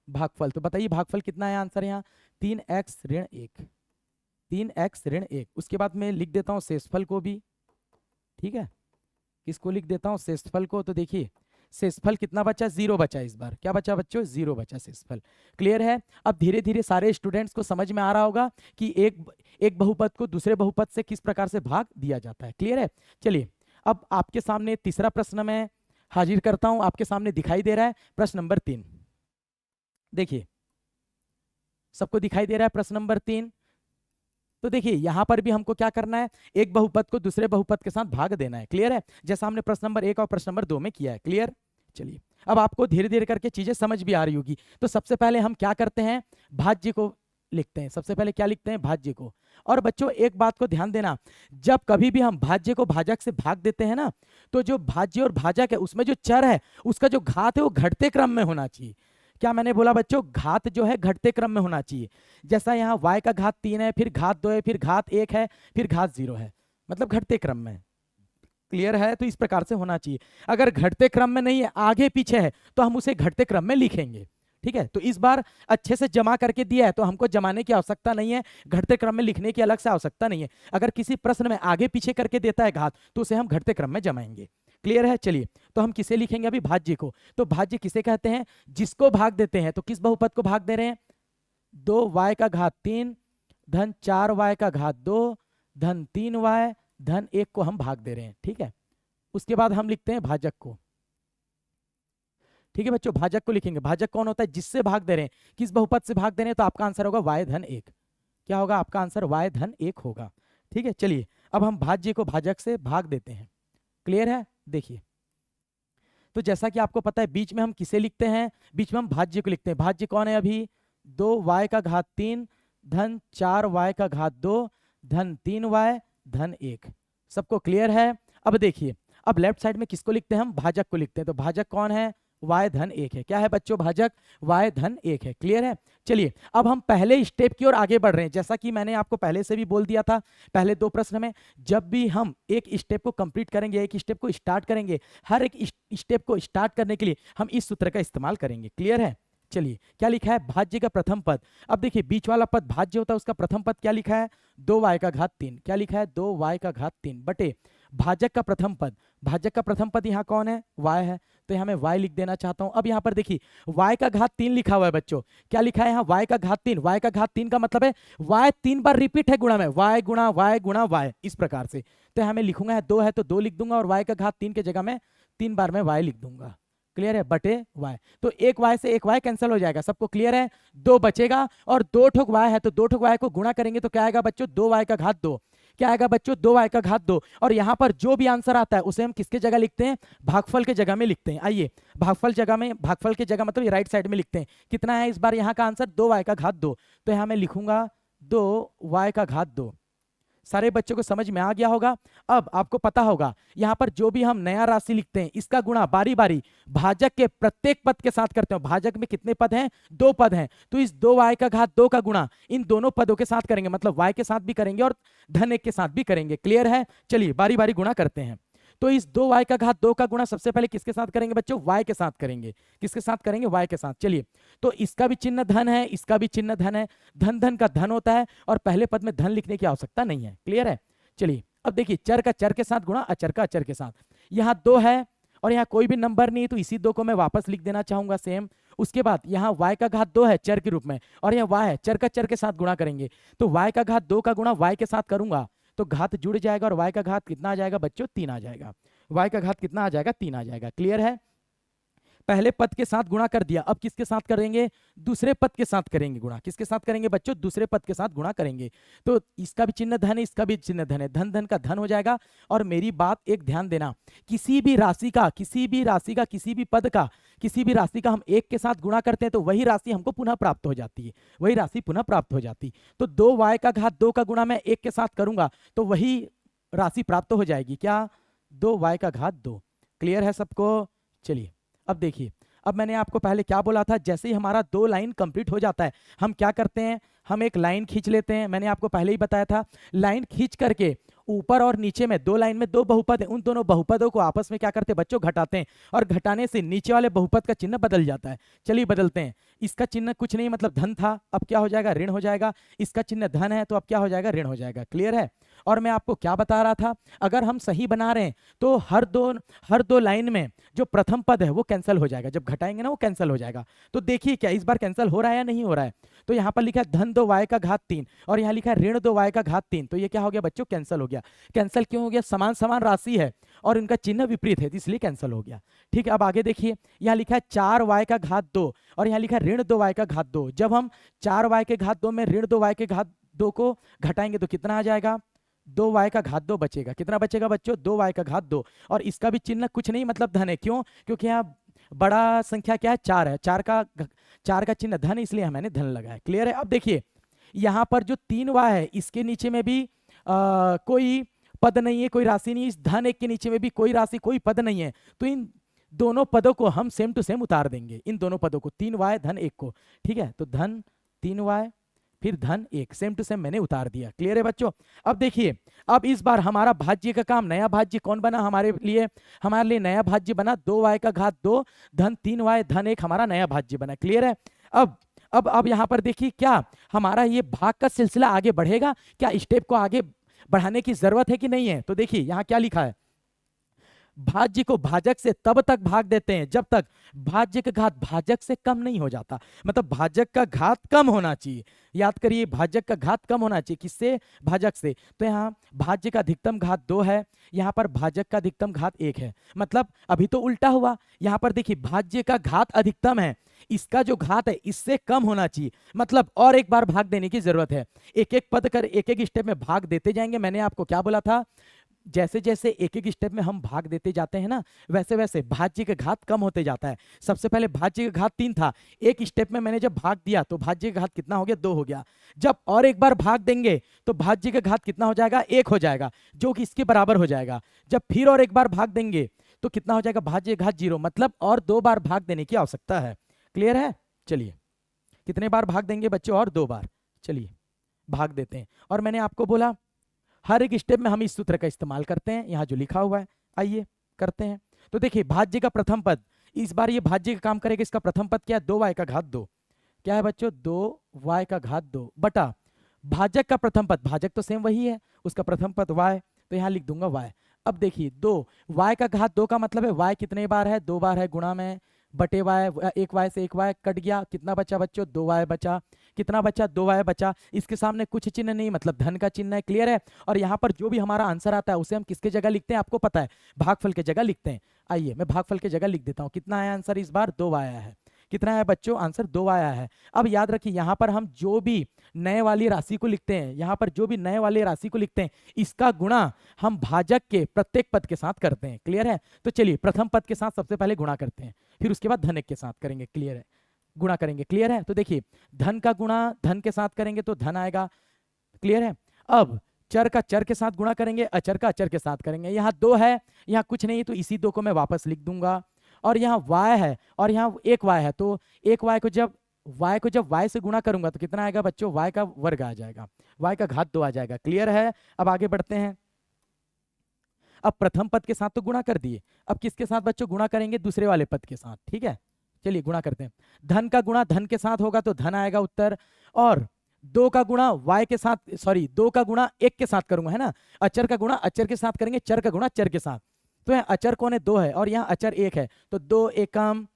भागफल। तो बताइए भागफल कितना है, आंसर यहाँ 3x ऋण 1, 3x ऋण 1। उसके बाद मैं लिख देता हूँ शेषफल को भी, ठीक है, किसको लिख देता हूँ, शेषफल को। तो देखिए शेषफल कितना बचा, 0 बचा, इस बार क्या बचा बच्चों, 0 बचा शेषफल, क्लियर है। अब धीरे धीरे सारे स्टूडेंट्स को समझ में आ रहा होगा कि एक बहुपद को दूसरे बहुपद से किस प्रकार से भाग दिया जाता है, क्लियर है। चलिए अब आपके सामने तीसरा प्रश्न मैं हाजिर करता हूं, आपके सामने दिखाई दे रहा है प्रश्न नंबर 3। देखिए सबको दिखाई दे रहा है प्रश्न नंबर 3। तो देखिए यहां पर भी हमको क्या करना है, एक बहुपद को दूसरे बहुपद के साथ भाग देना है, क्लियर है, जैसा हमने प्रश्न नंबर 1 और प्रश्न नंबर 2 में किया है, क्लियर। चलिए अब आपको धीरे धीरे करके चीजें समझ भी आ रही होगी। तो सबसे पहले हम क्या करते हैं, भाज्य को लिखते हैं, सबसे पहले क्या लिखते हैं, भाज्य को। और बच्चों एक बात को ध्यान देना, जब कभी भी हम भाज्य को भाजक से भाग देते हैं ना, तो जो भाज्य और भाजक है उसमें जो चर है उसका जो घात है वो घटते क्रम में होना चाहिए। क्या मैंने बोला बच्चों, घात जो है घटते क्रम में होना चाहिए। जैसा यहाँ y का घात 3 है, फिर घात 2 है, फिर घात 1 है, फिर घात 0 है, मतलब घटते क्रम में, क्लियर है। तो इस प्रकार से होना चाहिए। अगर घटते क्रम में नहीं है, आगे पीछे है, तो हम उसे घटते क्रम में लिखेंगे, ठीक है। तो इस बार अच्छे से जमा करके दिया है तो हमको जमाने की आवश्यकता नहीं है, घटते क्रम में लिखने की अलग से आवश्यकता नहीं है। अगर किसी प्रश्न में आगे पीछे करके देता है घात तो उसे हम घटते क्रम में जमाएंगे, क्लियर है। चलिए तो हम किसे लिखेंगे अभी, भाज्य को। तो भाज्य किसे कहते हैं, जिसको भाग देते हैं। तो किस बहुपद को भाग दे रहे हैं, 2y का घात 3 धन 4y का घात 2 धन 3y धन 1 को हम भाग दे रहे हैं, ठीक है। उसके बाद हम लिखते हैं भाजक को, ठीक है बच्चों, भाजक को लिखेंगे। भाजक कौन होता है, जिससे भाग दे रहे हैं, किस बहुपद से भाग दे रहे हैं, तो आपका आंसर होगा y धन 1। क्या होगा आपका आंसर, y धन 1 होगा, ठीक है। चलिए अब हम भाज्य को भाजक से भाग देते हैं, क्लियर है। देखिए तो जैसा कि आपको पता है बीच में हम किसे लिखते हैं, बीच में हम भाज्य को लिखते हैं। भाज्य कौन है अभी, 2y का घात 3 धन 4y का घात 2 धन 3y धन 1। सबको क्लियर है। अब देखिए अब लेफ्ट साइड में किसको लिखते हैं, हम भाजक को लिखते हैं। तो भाजक कौन है, y धन 1 है। क्या है बच्चों, भाजक y धन 1 है, क्लियर है। चलिए अब हम पहले स्टेप की ओर आगे बढ़ रहे हैं। जैसा कि मैंने आपको पहले से भी बोल दिया था पहले 2 प्रश्न में, जब भी हम एक स्टेप को कंप्लीट करेंगे, एक स्टेप को स्टार्ट करेंगे, हर एक स्टेप को स्टार्ट करने के लिए हम इस सूत्र का इस्तेमाल करेंगे, क्लियर है। चलिए क्या लिखा है, भाज्य का प्रथम पद। अब देखिए बीच वाला पद भाज्य होता है, उसका प्रथम पद क्या लिखा है, 2y का घात 3। क्या लिखा है, 2y का घात 3 बटे भाजक का प्रथम पद। भाजक का प्रथम पद यहाँ कौन है, y है, तो यहाँ मैं y लिख देना चाहता हूँ। अब यहाँ पर देखिए y का घात 3 लिखा हुआ है बच्चों। क्या लिखा है यहाँ, y का घात 3। y का घात 3 का मतलब है y 3 बार रिपीट है गुणा में, y गुणा y गुणा y, इस प्रकार से। तो यहाँ मैं लिखूंगा 2 है तो 2 लिख दूंगा, और y का घात 3 के जगह में 3 बार में y लिख दूंगा, क्लियर है, बटे y। तो एक y से एक y कैंसिल हो जाएगा, सबको क्लियर है। 2 बचेगा और 2 ठोक y है, तो 2 ठोक y को गुणा करेंगे तो क्या आएगा बच्चों, 2y का घात 2। क्या आएगा बच्चों, 2y का घात 2। और यहाँ पर जो भी आंसर आता है उसे हम किसके जगह लिखते हैं, भागफल के जगह में लिखते हैं। आइए भागफल जगह में, भागफल के जगह मतलब राइट साइड में लिखते हैं। कितना है इस बार यहाँ का आंसर, 2y का घात 2। तो यहाँ मैं लिखूंगा 2y का घात 2। सारे बच्चों को समझ में आ गया होगा। अब आपको पता होगा यहाँ पर जो भी हम नया राशि लिखते हैं इसका गुणा बारी बारी भाजक के प्रत्येक पद के साथ करते हैं। भाजक में कितने पद हैं? 2 पद हैं, तो इस 2y का घात 2 का गुणा इन दोनों पदों के साथ करेंगे, मतलब y के साथ भी करेंगे और धन 1 के साथ भी करेंगे। क्लियर है? चलिए बारी बारी गुणा करते हैं। तो इस 2y का घात 2 का गुणा सबसे पहले किसके साथ करेंगे बच्चों? y के साथ करेंगे। किसके साथ करेंगे? y के साथ। चलिए, तो इसका भी चिन्ह धन है, इसका भी चिन्ह धन है, धन धन का धन होता है और पहले पद में धन लिखने की आवश्यकता नहीं है। क्लियर है? चलिए अब देखिए, चर का चर के साथ गुणा अचर का अचर के साथ। यहाँ 2 है और यहाँ कोई भी नंबर नहीं, तो इसी 2 को मैं वापस लिख देना चाहूंगा सेम। उसके बाद यहाँ y का घात 2 है चर के रूप में और यहाँ y है, चर का चर के साथ गुणा करेंगे, तो y का घात 2 का गुणा y के साथ करूंगा तो घात जुड़ जाएगा और y का घात कितना आ जाएगा बच्चों? 3 आ जाएगा। y का घात कितना आ जाएगा? 3 आ जाएगा। क्लियर है? पहले पद के साथ गुणा कर दिया, अब किसके साथ करेंगे? दूसरे पद के साथ करेंगे गुणा। किसके साथ करेंगे बच्चों? दूसरे पद के साथ गुणा करेंगे। तो इसका भी चिन्ह धन है, इसका भी चिन्ह धन है, धन धन का धन हो जाएगा। और मेरी बात एक ध्यान देना, किसी भी राशि का किसी भी पद का किसी भी राशि का हम 1 के साथ गुणा करते हैं तो वही राशि हमको पुनः प्राप्त हो जाती है, वही राशि पुनः प्राप्त हो जाती। तो 2y का घात 2 का गुणा मैं 1 के साथ करूंगा तो वही राशि प्राप्त हो जाएगी। क्या? 2y का घात 2। क्लियर है सबको? चलिए अब देखिए, अब मैंने आपको पहले क्या बोला था, जैसे ही हमारा 2 लाइन कंप्लीट हो जाता है हम क्या करते हैं? हम एक लाइन खींच लेते हैं। मैंने आपको पहले ही बताया था, लाइन खींच करके ऊपर और नीचे में 2 लाइन में 2 बहुपद है, उन दोनों बहुपदों को आपस में क्या करते हैं बच्चों? घटाते हैं, और घटाने से नीचे वाले बहुपद का चिन्ह बदल जाता है। चलिए बदलते हैं। इसका चिन्ह कुछ नहीं, मतलब धन था, अब क्या हो जाएगा? ऋण हो जाएगा। इसका चिन्ह धन है तो अब क्या हो जाएगा? ऋण हो जाएगा। क्लियर है? और मैं आपको क्या बता रहा था, अगर हम सही बना रहे हैं तो हर दो लाइन में जो प्रथम पद है वो कैंसिल हो जाएगा, जब घटाएंगे ना वो कैंसिल हो जाएगा। तो देखिए क्या इस बार कैंसिल हो रहा है या नहीं हो रहा है? तो यहाँ पर लिखा है धन 2y का घात 3 और यहाँ लिखा है ऋण 2y का घात 3, तो ये क्या हो गया बच्चों? कैंसिल हो गया। कैंसिल क्यों हो गया? समान समान राशि है और इनका चिन्ह विपरीत है, इसलिए कैंसिल हो गया। ठीक है, अब आगे देखिए, यहाँ लिखा है 4y का घात 2 और यहाँ लिखा है ऋण 2y का घात 2। जब हम 4y के घात 2 में ऋण 2y के घात 2 को घटाएंगे तो कितना आ जाएगा? 2y का घात 2 बचेगा। कितना बचेगा बच्चों? 2y का घात 2। और इसका भी चिन्ह कुछ नहीं, मतलब धन है। क्यों? क्योंकि यहाँ बड़ा संख्या क्या है? 4 है, 4 का चिन्ह धन, इसलिए मैंने धन लगाया। क्लियर है? अब देखिए यहाँ पर जो 3y है इसके नीचे में भी कोई पद नहीं है, कोई राशि नहीं है। इस धन 1 के नीचे में भी कोई राशि कोई पद नहीं है, तो इन दोनों पदों को हम सेम टू सेम उतार देंगे, इन दोनों पदों को, 3y धन 1 को। ठीक है, तो धन 3y फिर धन 1, सेम टू सेम मैंने उतार दिया। क्लियर है बच्चों? अब देखिए, अब इस बार हमारा भाज्य का काम, नया भाज्य कौन बना हमारे लिए? हमारे लिए नया भाज्य बना 2y का घात 2 धन 3y धन 1 हमारा नया भाज्य बना। क्लियर है? अब यहाँ पर देखिए, क्या हमारा ये भाग का सिलसिला आगे बढ़ेगा? क्या स्टेप को आगे बढ़ाने की जरूरत है कि नहीं है? तो देखिए यहाँ क्या लिखा है, भाज्य को भाजक से तब तक भाग देते हैं जब तक भाज्य का घात भाजक से कम नहीं हो जाता। मतलब भाजक का घात कम होना चाहिए। याद करिए, भाजक का घात कम होना चाहिए। किससे? भाजक से। तो यहाँ भाज्य का अधिकतम घात 2 है, यहाँ पर भाजक का अधिकतम घात 1 है। मतलब अभी तो उल्टा हुआ, यहाँ पर देखिए भाज्य का घात अधिकतम है, इसका जो घात है इससे कम होना चाहिए। मतलब और एक बार भाग देने की जरूरत है। एक एक पद कर एक एक स्टेप में भाग देते जाएंगे। मैंने आपको क्या बोला था, जैसे जैसे एक एक स्टेप में हम भाग देते जाते हैं ना, वैसे वैसे भाज्य का घात कम होते जाता है। सबसे पहले भाज्य का घात 3 था, एक स्टेप में मैंने जब भाग दिया तो भाज्य का घात कितना हो गया? 2 हो गया। जब और एक बार भाग देंगे तो भाज्य का घात कितना हो जाएगा? 1 हो जाएगा, जो कि इसके बराबर हो जाएगा। जब फिर और एक बार भाग देंगे तो कितना हो जाएगा? भाज्य का घात 0, मतलब और 2 बार भाग देने की आवश्यकता है। क्लियर है? चलिए, कितने बार भाग देंगे बच्चों? और 2 बार। चलिए भाग देते हैं। और मैंने आपको बोला हर एक स्टेप में हम इस सूत्र का इस्तेमाल करते हैं, यहाँ जो लिखा हुआ है, आइए करते हैं। तो देखिए भाज्य का प्रथम पद, इस बार ये भाज्य का काम करेगा। इसका प्रथम पद क्या है? 2y का घात 2। क्या है बच्चों? 2y का घात 2 बटा भाजक का प्रथम पद, भाजक तो सेम वही है, उसका प्रथम पद y, तो यहाँ लिख दूंगा y। अब देखिए 2y का घात 2 का मतलब है y कितने बार है? 2 बार है, गुणा में बटे y, 1y से 1y कट गया, कितना बचा बच्चों? 2y बचा। कितना बचा? 2y बचा। इसके सामने कुछ चिन्ह नहीं, मतलब धन का चिन्ह है। क्लियर है? और यहाँ पर जो भी हमारा आंसर आता है उसे हम किसके जगह लिखते हैं? आपको पता है, भागफल के जगह लिखते हैं। आइए मैं भागफल के जगह लिख देता हूँ। कितना आया आंसर इस बार? 2 आया है। कितना आया बच्चों? आंसर 2 आया है। अब याद रखिए, यहाँ पर हम जो भी नए वाली राशि को लिखते हैं, यहाँ पर जो भी नए वाली राशि को लिखते हैं, इसका गुणा हम भाजक के प्रत्येक पद के साथ करते हैं। क्लियर है? तो चलिए प्रथम पद के साथ सबसे पहले गुणा करते हैं, फिर उसके बाद धन 1 के साथ करेंगे। क्लियर है? गुणा करेंगे। क्लियर है? तो देखिए धन का गुणा धन के साथ करेंगे तो धन आएगा। क्लियर है? अब चर का चर के साथ गुणा करेंगे, अचर का अचर के साथ करेंगे। यहाँ 2 है, यहाँ कुछ नहीं, तो इसी 2 को मैं वापस लिख दूंगा। और यहाँ y है और यहाँ एक y है, तो एक y को जब y से गुणा करूंगा तो कितना आएगा बच्चों, y का वर्ग आ जाएगा, y का घात 2 आ जाएगा। क्लियर है? अब आगे बढ़ते हैं। अब प्रथम पद के साथ तो गुणा कर दिए, अब किसके साथ बच्चों गुणा करेंगे, दूसरे वाले पद के साथ। ठीक है, चलिए गुणा करते हैं। धन का गुणा धन के साथ होगा तो धन आएगा उत्तर, और 2 का गुणा y के साथ, सॉरी 2 का गुणा 1 के साथ करूंगा, है ना। अचर का गुणा अचर के साथ करेंगे, चर का गुणा चर के साथ। तो यहाँ अचर कौन है, 2 है, और यहाँ अचर 1 है, तो 2 एकम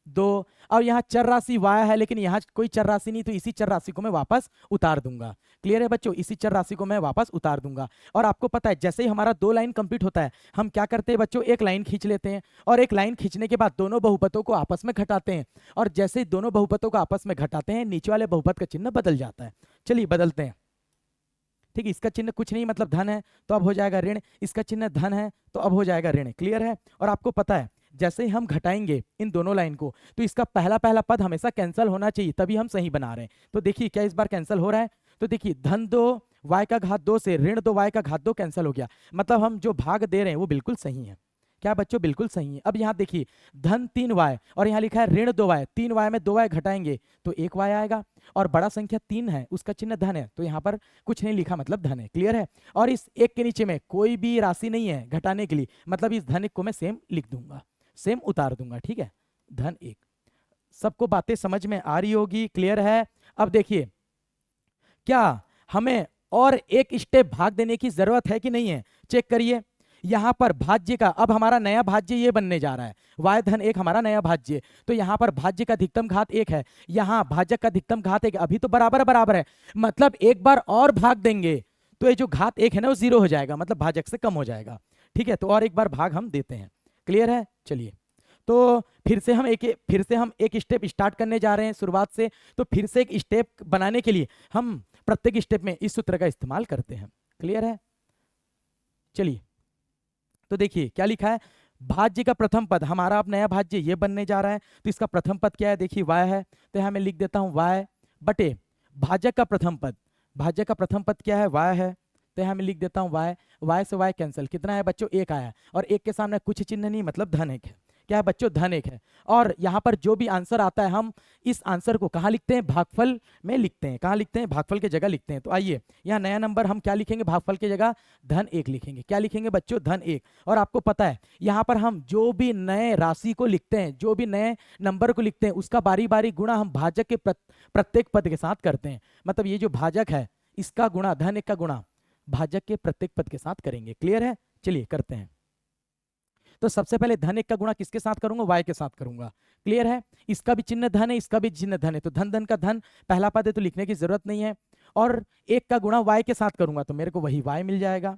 2। और यहाँ चर राशि y है, लेकिन यहाँ कोई चर राशि नहीं, तो इसी चर राशि को मैं वापस उतार दूंगा। क्लियर है बच्चों, इसी चर राशि को मैं वापस उतार दूंगा। और आपको पता है जैसे ही हमारा 2 लाइन कंप्लीट होता है, हम क्या करते हैं बच्चों, एक लाइन खींच लेते हैं, और एक लाइन खींचने के बाद दोनों बहुपदों को आपस में घटाते हैं, और जैसे ही दोनों बहुपदों को आपस में घटाते हैं, नीचे वाले बहुपद का चिन्ह बदल जाता है। चलिए बदलते हैं। ठीक है, इसका चिन्ह कुछ नहीं मतलब धन है, तो अब हो जाएगा ऋण, इसका चिन्ह धन है तो अब हो जाएगा ऋण। क्लियर है? और आपको पता है जैसे ही हम घटाएंगे इन दोनों लाइन को, तो इसका पहला पहला पद हमेशा कैंसिल होना चाहिए, तभी हम सही बना रहे हैं। तो देखिए क्या इस बार कैंसिल हो रहा है, तो देखिए धन 2 y का घात 2 से ऋण 2 y का घात 2 कैंसिल हो गया, मतलब हम जो भाग दे रहे हैं वो बिल्कुल सही है। क्या बच्चों, बिल्कुल सही है। अब यहाँ देखिए धन 3y और यहाँ लिखा है ऋण 2y, 3y में 2y घटाएंगे तो 1y आएगा, और बड़ा संख्या 3 है उसका चिन्ह धन है, तो यहाँ पर कुछ नहीं लिखा मतलब धन है। क्लियर है? और इस एक के नीचे में कोई भी राशि नहीं है घटाने के लिए, मतलब इस धन को मैं सेम लिख दूंगा, सेम उतार दूंगा। ठीक है, धन 1। सबको बातें समझ में आ रही होगी? क्लियर है? अब देखिए क्या हमें और एक स्टेप भाग देने की जरूरत है कि नहीं है, चेक करिए। यहां पर भाज्य का, अब हमारा नया भाज्य ये बनने जा रहा है, y धन 1 हमारा नया भाज्य, तो यहां पर भाज्य का अधिकतम घात 1 है, यहां भाजक का अधिकतम घात 1, अभी तो बराबर बराबर है, मतलब एक बार और भाग देंगे तो ये जो घात 1 है ना वो 0 हो जाएगा, मतलब भाजक से कम हो जाएगा। ठीक है, तो और एक बार भाग हम देते हैं। क्लियर है? चलिए, तो फिर से हम एक स्टेप स्टार्ट करने जा रहे हैं शुरुआत से, तो फिर से एक स्टेप बनाने के लिए हम प्रत्येक स्टेप में इस सूत्र का इस्तेमाल करते हैं। क्लियर है? चलिए, तो देखिए क्या लिखा है, भाज्य का प्रथम पद हमारा अब नया भाज्य ये बनने जा रहा है, तो इसका प्रथम पद क्या है, देखिए y है, तो यहाँ मैं लिख देता हूँ y बटे भाजक का प्रथम पद, भाजक का प्रथम पद क्या है, y है, तो यहाँ मैं लिख देता हूँ y से y कैंसिल, कितना है बच्चों, 1 आया, और 1 के सामने कुछ चिन्ह नहीं मतलब धन 1 है। क्या है बच्चों, धन 1 है। और यहाँ पर जो भी आंसर आता है हम इस आंसर को कहाँ लिखते हैं, भागफल में लिखते हैं। कहाँ लिखते हैं, भागफल की जगह लिखते हैं। तो आइए यहाँ नया नंबर हम क्या लिखेंगे, भागफल की जगह धन 1 लिखेंगे। क्या लिखेंगे बच्चों, धन 1। और आपको पता है यहाँ पर हम जो भी नए राशि को लिखते हैं, जो भी नए नंबर को लिखते हैं, उसका बारी बारी गुणा हम भाजक के प्रत्येक पद के साथ करते हैं। मतलब ये जो भाजक है इसका गुणा, धन 1 का गुणा भाजक के प्रत्येक पद के साथ करेंगे। क्लियर है? चलिए करते हैं। तो सबसे पहले धन 1 का गुणा किसके साथ करूंगा, y के साथ करूंगा। क्लियर है? इसका भी चिन्ह धन है, इसका भी चिन्ह धन है, तो धन धन का धन पहला पद है तो लिखने की जरूरत नहीं है। और 1 का गुणा y के साथ करूंगा तो मेरे को वही y मिल जाएगा।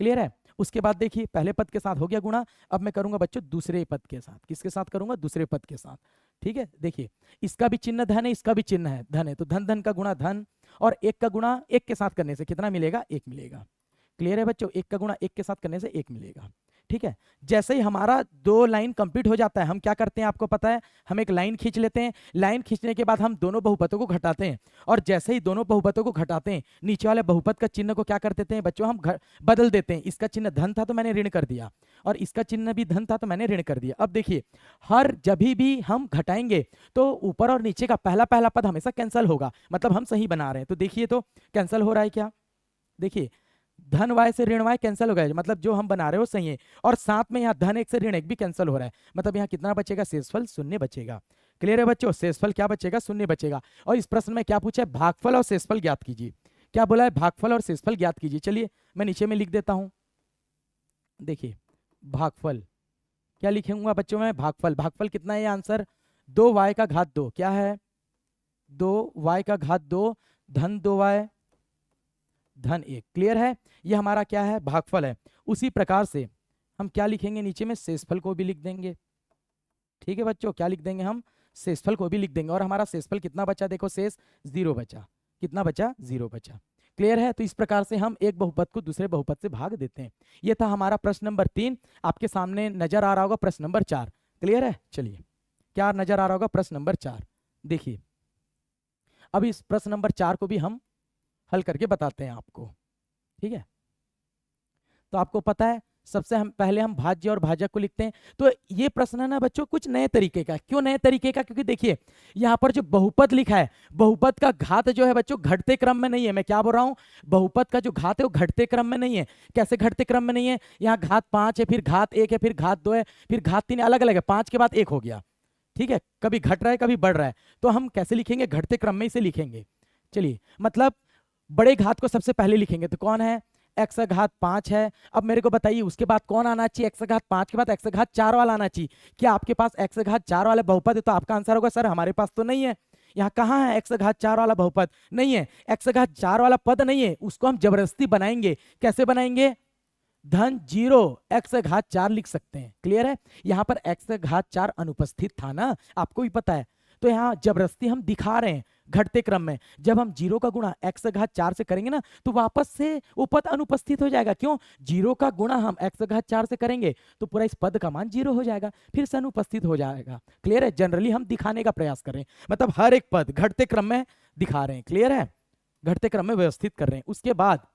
क्लियर है? उसके बाद देखिए पहले पद के साथ हो गया गुणा, अब मैं करूंगा बच्चों दूसरे पद के साथ। किसके साथ करूंगा, दूसरे पद के साथ। ठीक है, देखिए इसका भी चिन्ह धन है, इसका भी चिन्ह है धन है, तो धन धन का गुणा धन, और 1 का गुणा 1 के साथ करने से कितना मिलेगा, 1 मिलेगा। क्लियर है बच्चों? 1 का गुणा 1 के साथ करने से 1 मिलेगा। ठीक है, जैसे ही हमारा 2 लाइन कंप्लीट हो जाता है, हम क्या करते हैं आपको पता है, हम एक लाइन खींच लेते हैं, लाइन खींचने के बाद हम दोनों बहुपदों को घटाते हैं, और जैसे ही दोनों बहुपदों को घटाते हैं, नीचे वाले बहुपद का चिन्ह को क्या कर देते हैं बच्चों, हम बदल देते हैं। इसका चिन्ह धन था तो मैंने ऋण कर दिया, और इसका चिन्ह भी धन था तो मैंने ऋण कर दिया। अब देखिए हर जब भी हम घटाएंगे तो ऊपर और नीचे का पहला पहला पद हमेशा कैंसिल होगा, मतलब हम सही बना रहे हैं। तो देखिए तो कैंसिल हो रहा है क्या, देखिए धन y से ऋण y कैंसिल हो गया, मतलब जो हम बना रहे हो सही है, और साथ में यहाँ धन 1 से ऋण 1 भी कैंसिल हो रहा है, मतलब यहाँ कितना बचेगा, शेषफल 0 बचेगा। क्लियर है बच्चों? शेषफल क्या बचेगा, 0 बचेगा। और इस प्रश्न में क्या पूछा है, भागफल और शेषफल ज्ञात कीजिए। क्या बोला है, भागफल और शेषफल ज्ञात कीजिए। चलिए मैं नीचे में लिख देता हूं, देखिए भागफल क्या लिखूंगा बच्चों में, भागफल, भागफल कितना है ये आंसर, 2y का घात 2, क्या है 2y का घात 2 धन 2y धन 1। क्लियर है? ये हमारा क्या है, भागफल है। उसी प्रकार से हम क्या लिखेंगे, नीचे में शेषफल को भी लिख देंगे। ठीक है बच्चों, क्या लिख देंगे हम, शेषफल को भी लिख देंगे। और हमारा शेषफल कितना बचा, देखो शेष 0 बचा, कितना बचा, 0 बचा। क्लियर है? तो इस प्रकार से हम एक बहुपद को दूसरे बहुपद से भाग देते हैं। ये था हमारा प्रश्न नंबर 3। आपके सामने नजर आ रहा होगा प्रश्न नंबर 4। क्लियर है? चलिए क्या नजर आ रहा होगा, प्रश्न नंबर 4। देखिए अब इस प्रश्न नंबर 4 को भी हम हल करके बताते हैं आपको। ठीक है, तो आपको पता है सबसे हम पहले हम भाज्य और भाजक को लिखते हैं। तो ये प्रश्न है ना बच्चों कुछ नए तरीके का। क्यों नए तरीके का? क्योंकि देखिए यहाँ पर जो बहुपद लिखा है, बहुपद का घात जो है बच्चों घटते क्रम में नहीं है। मैं क्या बोल रहा हूँ, बहुपद का जो घात है वो घटते क्रम में नहीं है। कैसे घटते क्रम में नहीं है? यहाँ घात 5 है, फिर घात 1 है, फिर घात 2 है, फिर घात 3 अलग अलग है, 5 के बाद 1 हो गया। ठीक है, कभी घट रहा है कभी बढ़ रहा है, तो हम कैसे लिखेंगे? घटते क्रम में इसे लिखेंगे। चलिए, मतलब बड़े घात को सबसे पहले लिखेंगे, तो कौन है? एक्स घात 5 है। अब मेरे को बताइए उसके बाद कौन आना चाहिए? एक्स घात 5 के बाद एक्स घात 4 वाला आना चाहिए। क्या आपके पास एक्स घात 4 वाले बहुपद है? तो आपका आंसर होगा सर हमारे पास तो नहीं है। यहाँ कहाँ है एक्स घात 4 वाला बहुपद? नहीं है। एक्स घात 4 वाला पद नहीं है, उसको हम जबरदस्ती बनाएंगे। कैसे बनाएंगे? धन 0 एक्स घात 4 लिख सकते हैं। क्लियर है? यहाँ पर एक्स घात 4 अनुपस्थित था ना, आपको भी पता है। तो यहाँ जबरदस्ती हम दिखा रहे हैं घटते क्रम में। जब हम 0 का गुणा एक्स घात 4 से करेंगे ना, तो वापस से वो पद अनुपस्थित हो जाएगा। क्यों? 0 का गुणा हम एक्स घात 4 से करेंगे तो पूरा इस पद का मान 0 हो जाएगा, फिर से अनुपस्थित हो जाएगा। क्लियर है? जनरली हम दिखाने का प्रयास कर रहे हैं, मतलब हर एक पद घटते क्रम में दिखा रहे हैं। क्लियर है? घटते क्रम में व्यवस्थित कर रहे हैं। उसके बाद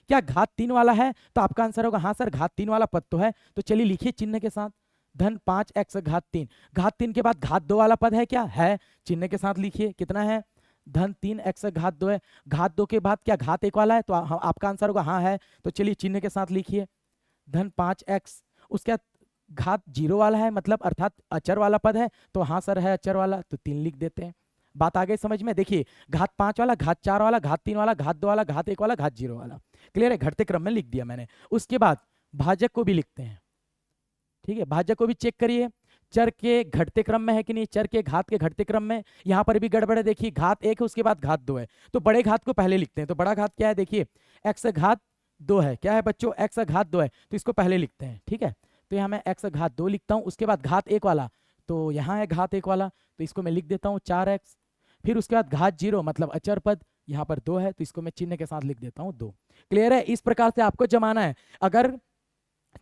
क्या घात 3 वाला है? तो आपका आंसर होगा हाँ सर घात 3 वाला पद तो है। तो चलिए लिखिए चिन्ह के साथ, धन 5 एक्स घात 3। घात 3 के बाद घात 2 वाला पद है क्या? है। चिन्ह के साथ लिखिए, कितना है? धन 3 एक्स घात 2 है। घात 2 के बाद क्या घात 1 वाला है? तो आपका आंसर होगा हाँ है। तो चलिए चिन्ह के साथ लिखिए, धन 5 एक्स। उसके बाद घात 0 वाला है, मतलब अर्थात अचर वाला पद है, तो हाँ सर है अचर वाला, तो 3 लिख देते हैं। बात आ गई समझ में? देखिए घात 5 वाला, घात 4 वाला, घात 3 वाला, घात 2 वाला, घात 1 वाला, घात 0 वाला। क्लियर है? घटते क्रम में लिख दिया मैंने। उसके बाद भाजक को भी लिखते हैं। ठीक है, भाजक को भी चेक करिए चर के घटते क्रम में है कि नहीं, चर के घात के घटते क्रम में। यहाँ पर भी गड़बड़ है। देखिए घात 1 है, उसके बाद घात 2 है, तो बड़े घात को पहले लिखते हैं। तो बड़ा घात क्या है? देखिए एक्स घात 2 है। क्या है बच्चों? एक्स घात 2 है, तो इसको पहले लिखते हैं। ठीक है, तो यहाँ मैं एक्स घात 2 लिखता हूँ। उसके बाद घात 1 वाला, तो यहाँ है घात 1 वाला, तो इसको मैं लिख देता हूँ 4x। फिर उसके बाद घात 0 मतलब अचर पद, यहाँ पर 2 है, तो इसको मैं चिन्ह के साथ लिख देता हूँ 2। क्लियर है? इस प्रकार से आपको जमाना है। अगर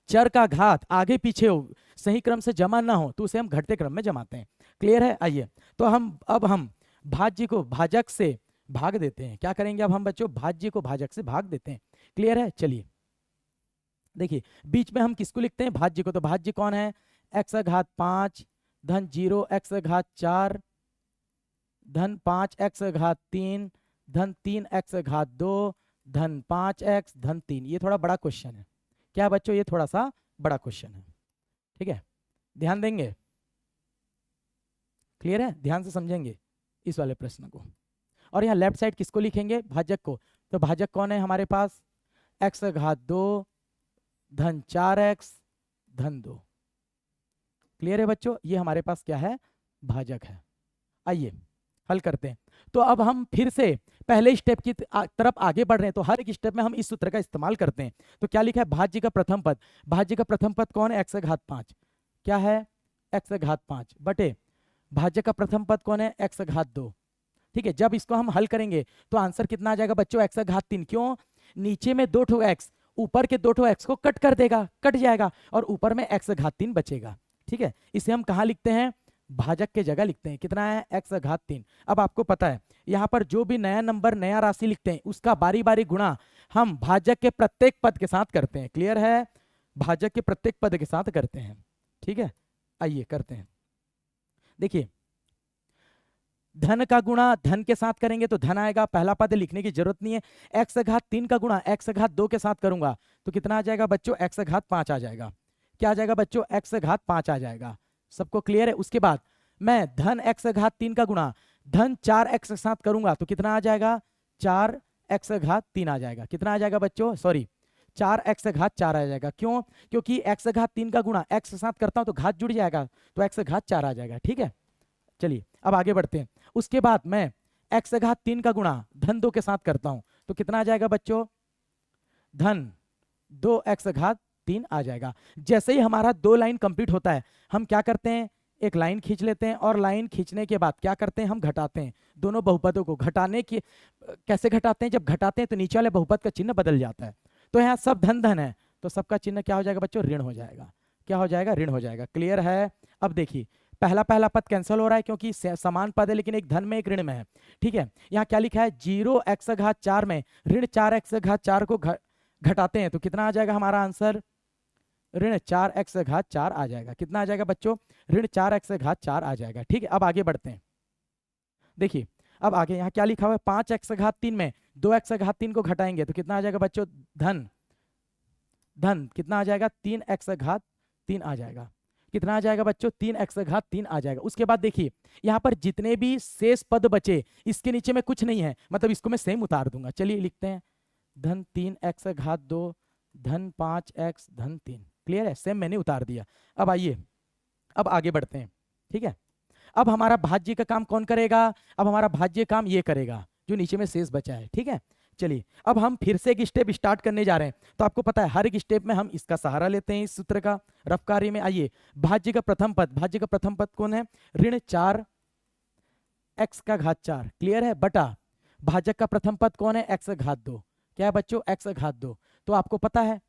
चर का घात आगे पीछे हो, सही क्रम से जमा ना हो, तो उसे हम घटते क्रम में जमाते हैं। क्लियर है? आइए, तो अब हम भाज्य को भाजक से भाग देते हैं। क्या करेंगे अब हम बच्चों? भाज्य को भाजक से भाग देते हैं। क्लियर है? चलिए देखिए बीच में हम किसको लिखते हैं? भाज्य को। तो भाज्य कौन है? एक्स घात 5 धन 0 एक्स घात 4 धन 5 एक्स घात 3 धन 3 एक्स घात 2 धन 5 एक्स धन 3। ये थोड़ा बड़ा क्वेश्चन है। क्या बच्चों? ये थोड़ा सा बड़ा क्वेश्चन है। ठीक है, ध्यान देंगे। क्लियर है? ध्यान से समझेंगे इस वाले प्रश्न को। और यहाँ लेफ्ट साइड किसको लिखेंगे? भाजक को। तो भाजक कौन है हमारे पास? एक्स घात 2 धन 4x धन 2। क्लियर है बच्चों? ये हमारे पास क्या है? भाजक है। आइए हल करते हैं। तो अब हम फिर से पहले स्टेप की तरफ आगे बढ़ रहे हैं, तो हर एक स्टेप में हम इस सूत्र का इस्तेमाल करते हैं। तो क्या लिखा है? भाज्य का प्रथम पद। भाज्य का प्रथम पद कौन है? एक्स घात 5। क्या है? एक्स घात 5 बटे भाज्य का प्रथम पद कौन है? एक्स घात 2। ठीक है, जब इसको हम हल करेंगे तो आंसर कितना आ जाएगा बच्चों? एक्स घात 3। क्यों? नीचे में 2 ठो एक्स, ऊपर के 2 ठो एक्स को कट कर देगा, कट जाएगा, और ऊपर में एक्स घात 3 बचेगा। ठीक है, इसे हम कहाँ लिखते हैं? भाजक के जगह लिखते हैं। कितना है? एक्स घात 3। अब आपको पता है यहाँ पर जो भी नया नंबर नया राशि लिखते हैं उसका बारी बारी गुणा हम भाजक के प्रत्येक पद के साथ करते हैं। क्लियर है? भाजक के प्रत्येक पद के साथ करते हैं। ठीक है, आइए करते हैं। देखिए धन का गुणा धन के साथ करेंगे तो धन आएगा, पहला पद लिखने की जरूरत नहीं है। एक्स घात 3 का गुणा एक्स घात 2 के साथ करूंगा तो कितना आ जाएगा बच्चों? एक्स घात 5 आ जाएगा। क्या आ जाएगा बच्चों? एक्स घात 5 आ जाएगा। सबको क्लियर है? उसके बाद मैं धन एक्स घात 3 का गुणा धन 4x के साथ करूंगा तो कितना आ जाएगा? 4x घात 3 आ जाएगा। कितना आ जाएगा बच्चों? सॉरी, 4x घात 4 आ जाएगा। क्यों? क्योंकि x घात 3 का गुणा x के साथ करता हूं तो घात जुड़ जाएगा, तो x घात 4 आ जाएगा। ठीक है, चलिए अब आगे बढ़ते हैं। उसके बाद मैं x घात 3 का गुणा धन 2 के साथ करता हूं तो कितना आ जाएगा बच्चों? धन 2x घात 3 आ जाएगा। जैसे ही हमारा 2 लाइन कंप्लीट होता है हम क्या करते हैं? एक लाइन खींच लेते हैं, और लाइन खींचने के बाद क्या करते हैं? हम घटाते हैं दोनों बहुपदों को। घटाने की कैसे घटाते हैं? जब घटाते हैं तो नीचे वाले बहुपद का चिन्ह बदल जाता है। तो यहाँ सब धन धन है, तो सबका चिन्ह क्या हो जाएगा बच्चों? ऋण हो जाएगा। क्या हो जाएगा? ऋण हो जाएगा। क्लियर है? अब देखिए पहला पहला पद कैंसिल हो रहा है क्योंकि समान पद है, लेकिन एक धन में एक ऋण में है। ठीक है, यहाँ क्या लिखा है? 0x घात 4 में ऋण 4x घात 4 को घटाते हैं तो कितना आ जाएगा हमारा आंसर, ऋण 4x से घात 4 आ जाएगा। कितना आ जाएगा बच्चों, ऋण 4x से घात 4 आ जाएगा। ठीक है, अब आगे बढ़ते हैं। देखिए अब आगे यहाँ क्या लिखा हुआ है, 5x से घात 3 में 2x से घात 3 को घटाएंगे तो कितना आ जाएगा बच्चों, धन धन कितना आ जाएगा, 3x से घात 3 आ जाएगा। कितना आ जाएगा बच्चों, 3x से घात 3 आ जाएगा। उसके बाद देखिए यहाँ पर जितने भी शेष पद बचे इसके नीचे में कुछ नहीं है, मतलब इसको मैं सेम उतार दूंगा। चलिए लिखते हैं, धन 3x से घात 2 धन 5x धन 3। क्लियर है, सेम मैंने उतार दिया। अब आइए अब आगे बढ़ते हैं। ठीक है, अब हमारा भाज्य का काम कौन करेगा, अब हमारा भाज्य काम ये करेगा जो नीचे में शेष बचा है। ठीक है, चलिए अब हम फिर से एक स्टेप स्टार्ट करने जा रहे हैं। तो आपको पता है हर एक स्टेप में हम इसका सहारा लेते हैं, इस सूत्र का रफ कार्य में। आइए भाज्य का प्रथम पद, भाज्य का प्रथम पद कौन है, ऋण 4x का घात 4। क्लियर है, बटा भाजक का प्रथम पद कौन है, x का घात 2। क्या है बच्चों, x का घात 2। तो आपको पता है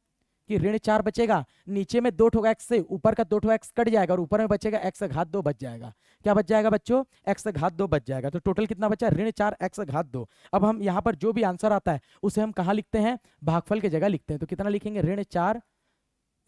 कि ऋण 4 बचेगा, नीचे में 2 ठो x से ऊपर का 2 ठो x कट जाएगा और ऊपर में बचेगा x का घात 2 बच जाएगा। क्या बच जाएगा बच्चों, x का घात 2 बच जाएगा। तो टोटल कितना बचा, ऋण 4 x का घात 2। अब हम यहाँ पर जो भी आंसर आता है उसे हम कहाँ लिखते हैं, भागफल की जगह लिखते हैं। तो कितना लिखेंगे, ऋण 4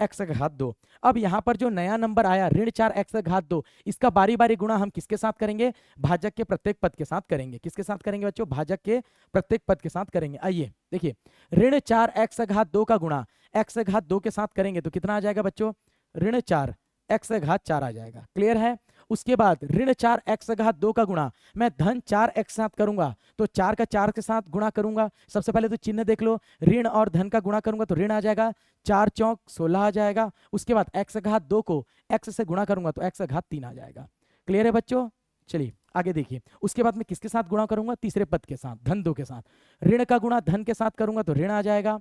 x का घात 2। अब यहाँ पर जो नया नंबर आया ऋण 4 x का घात 2, इसका बारी बारी गुणा हम किसके साथ करेंगे, भाजक के प्रत्येक पद के साथ करेंगे। किसके साथ करेंगे बच्चों, भाजक के प्रत्येक पद के साथ करेंगे। आइए देखिए, ऋण 4 x का घात 2 का गुणा x का घात 2 के साथ करेंगे तो कितना आ जाएगा बच्चों, ऋण 4 x का घात 4 आ जाएगा। क्लियर है, उसके बाद ऋण 4 x का घात 2 का गुणा मैं धन 4 x साथ करूंगा तो 4 का 4 के साथ गुणा करूंगा। सबसे पहले तो चिन्ह देख लो, ऋण और धन का गुणा करूंगा तो ऋण आ जाएगा, 4 चौक 16 आ जाएगा। उसके बाद x का घात 2 को x से गुणा करूंगा तो x का घात 3 आ जाएगा। क्लियर है बच्चों, चलिए आगे देखिए। उसके बाद मैं किसके साथ गुणा करूंगा, तीसरे पद के साथ, धन 2 के साथ। ऋण का गुणा धन के साथ करूंगा तो ऋण आ जाएगा,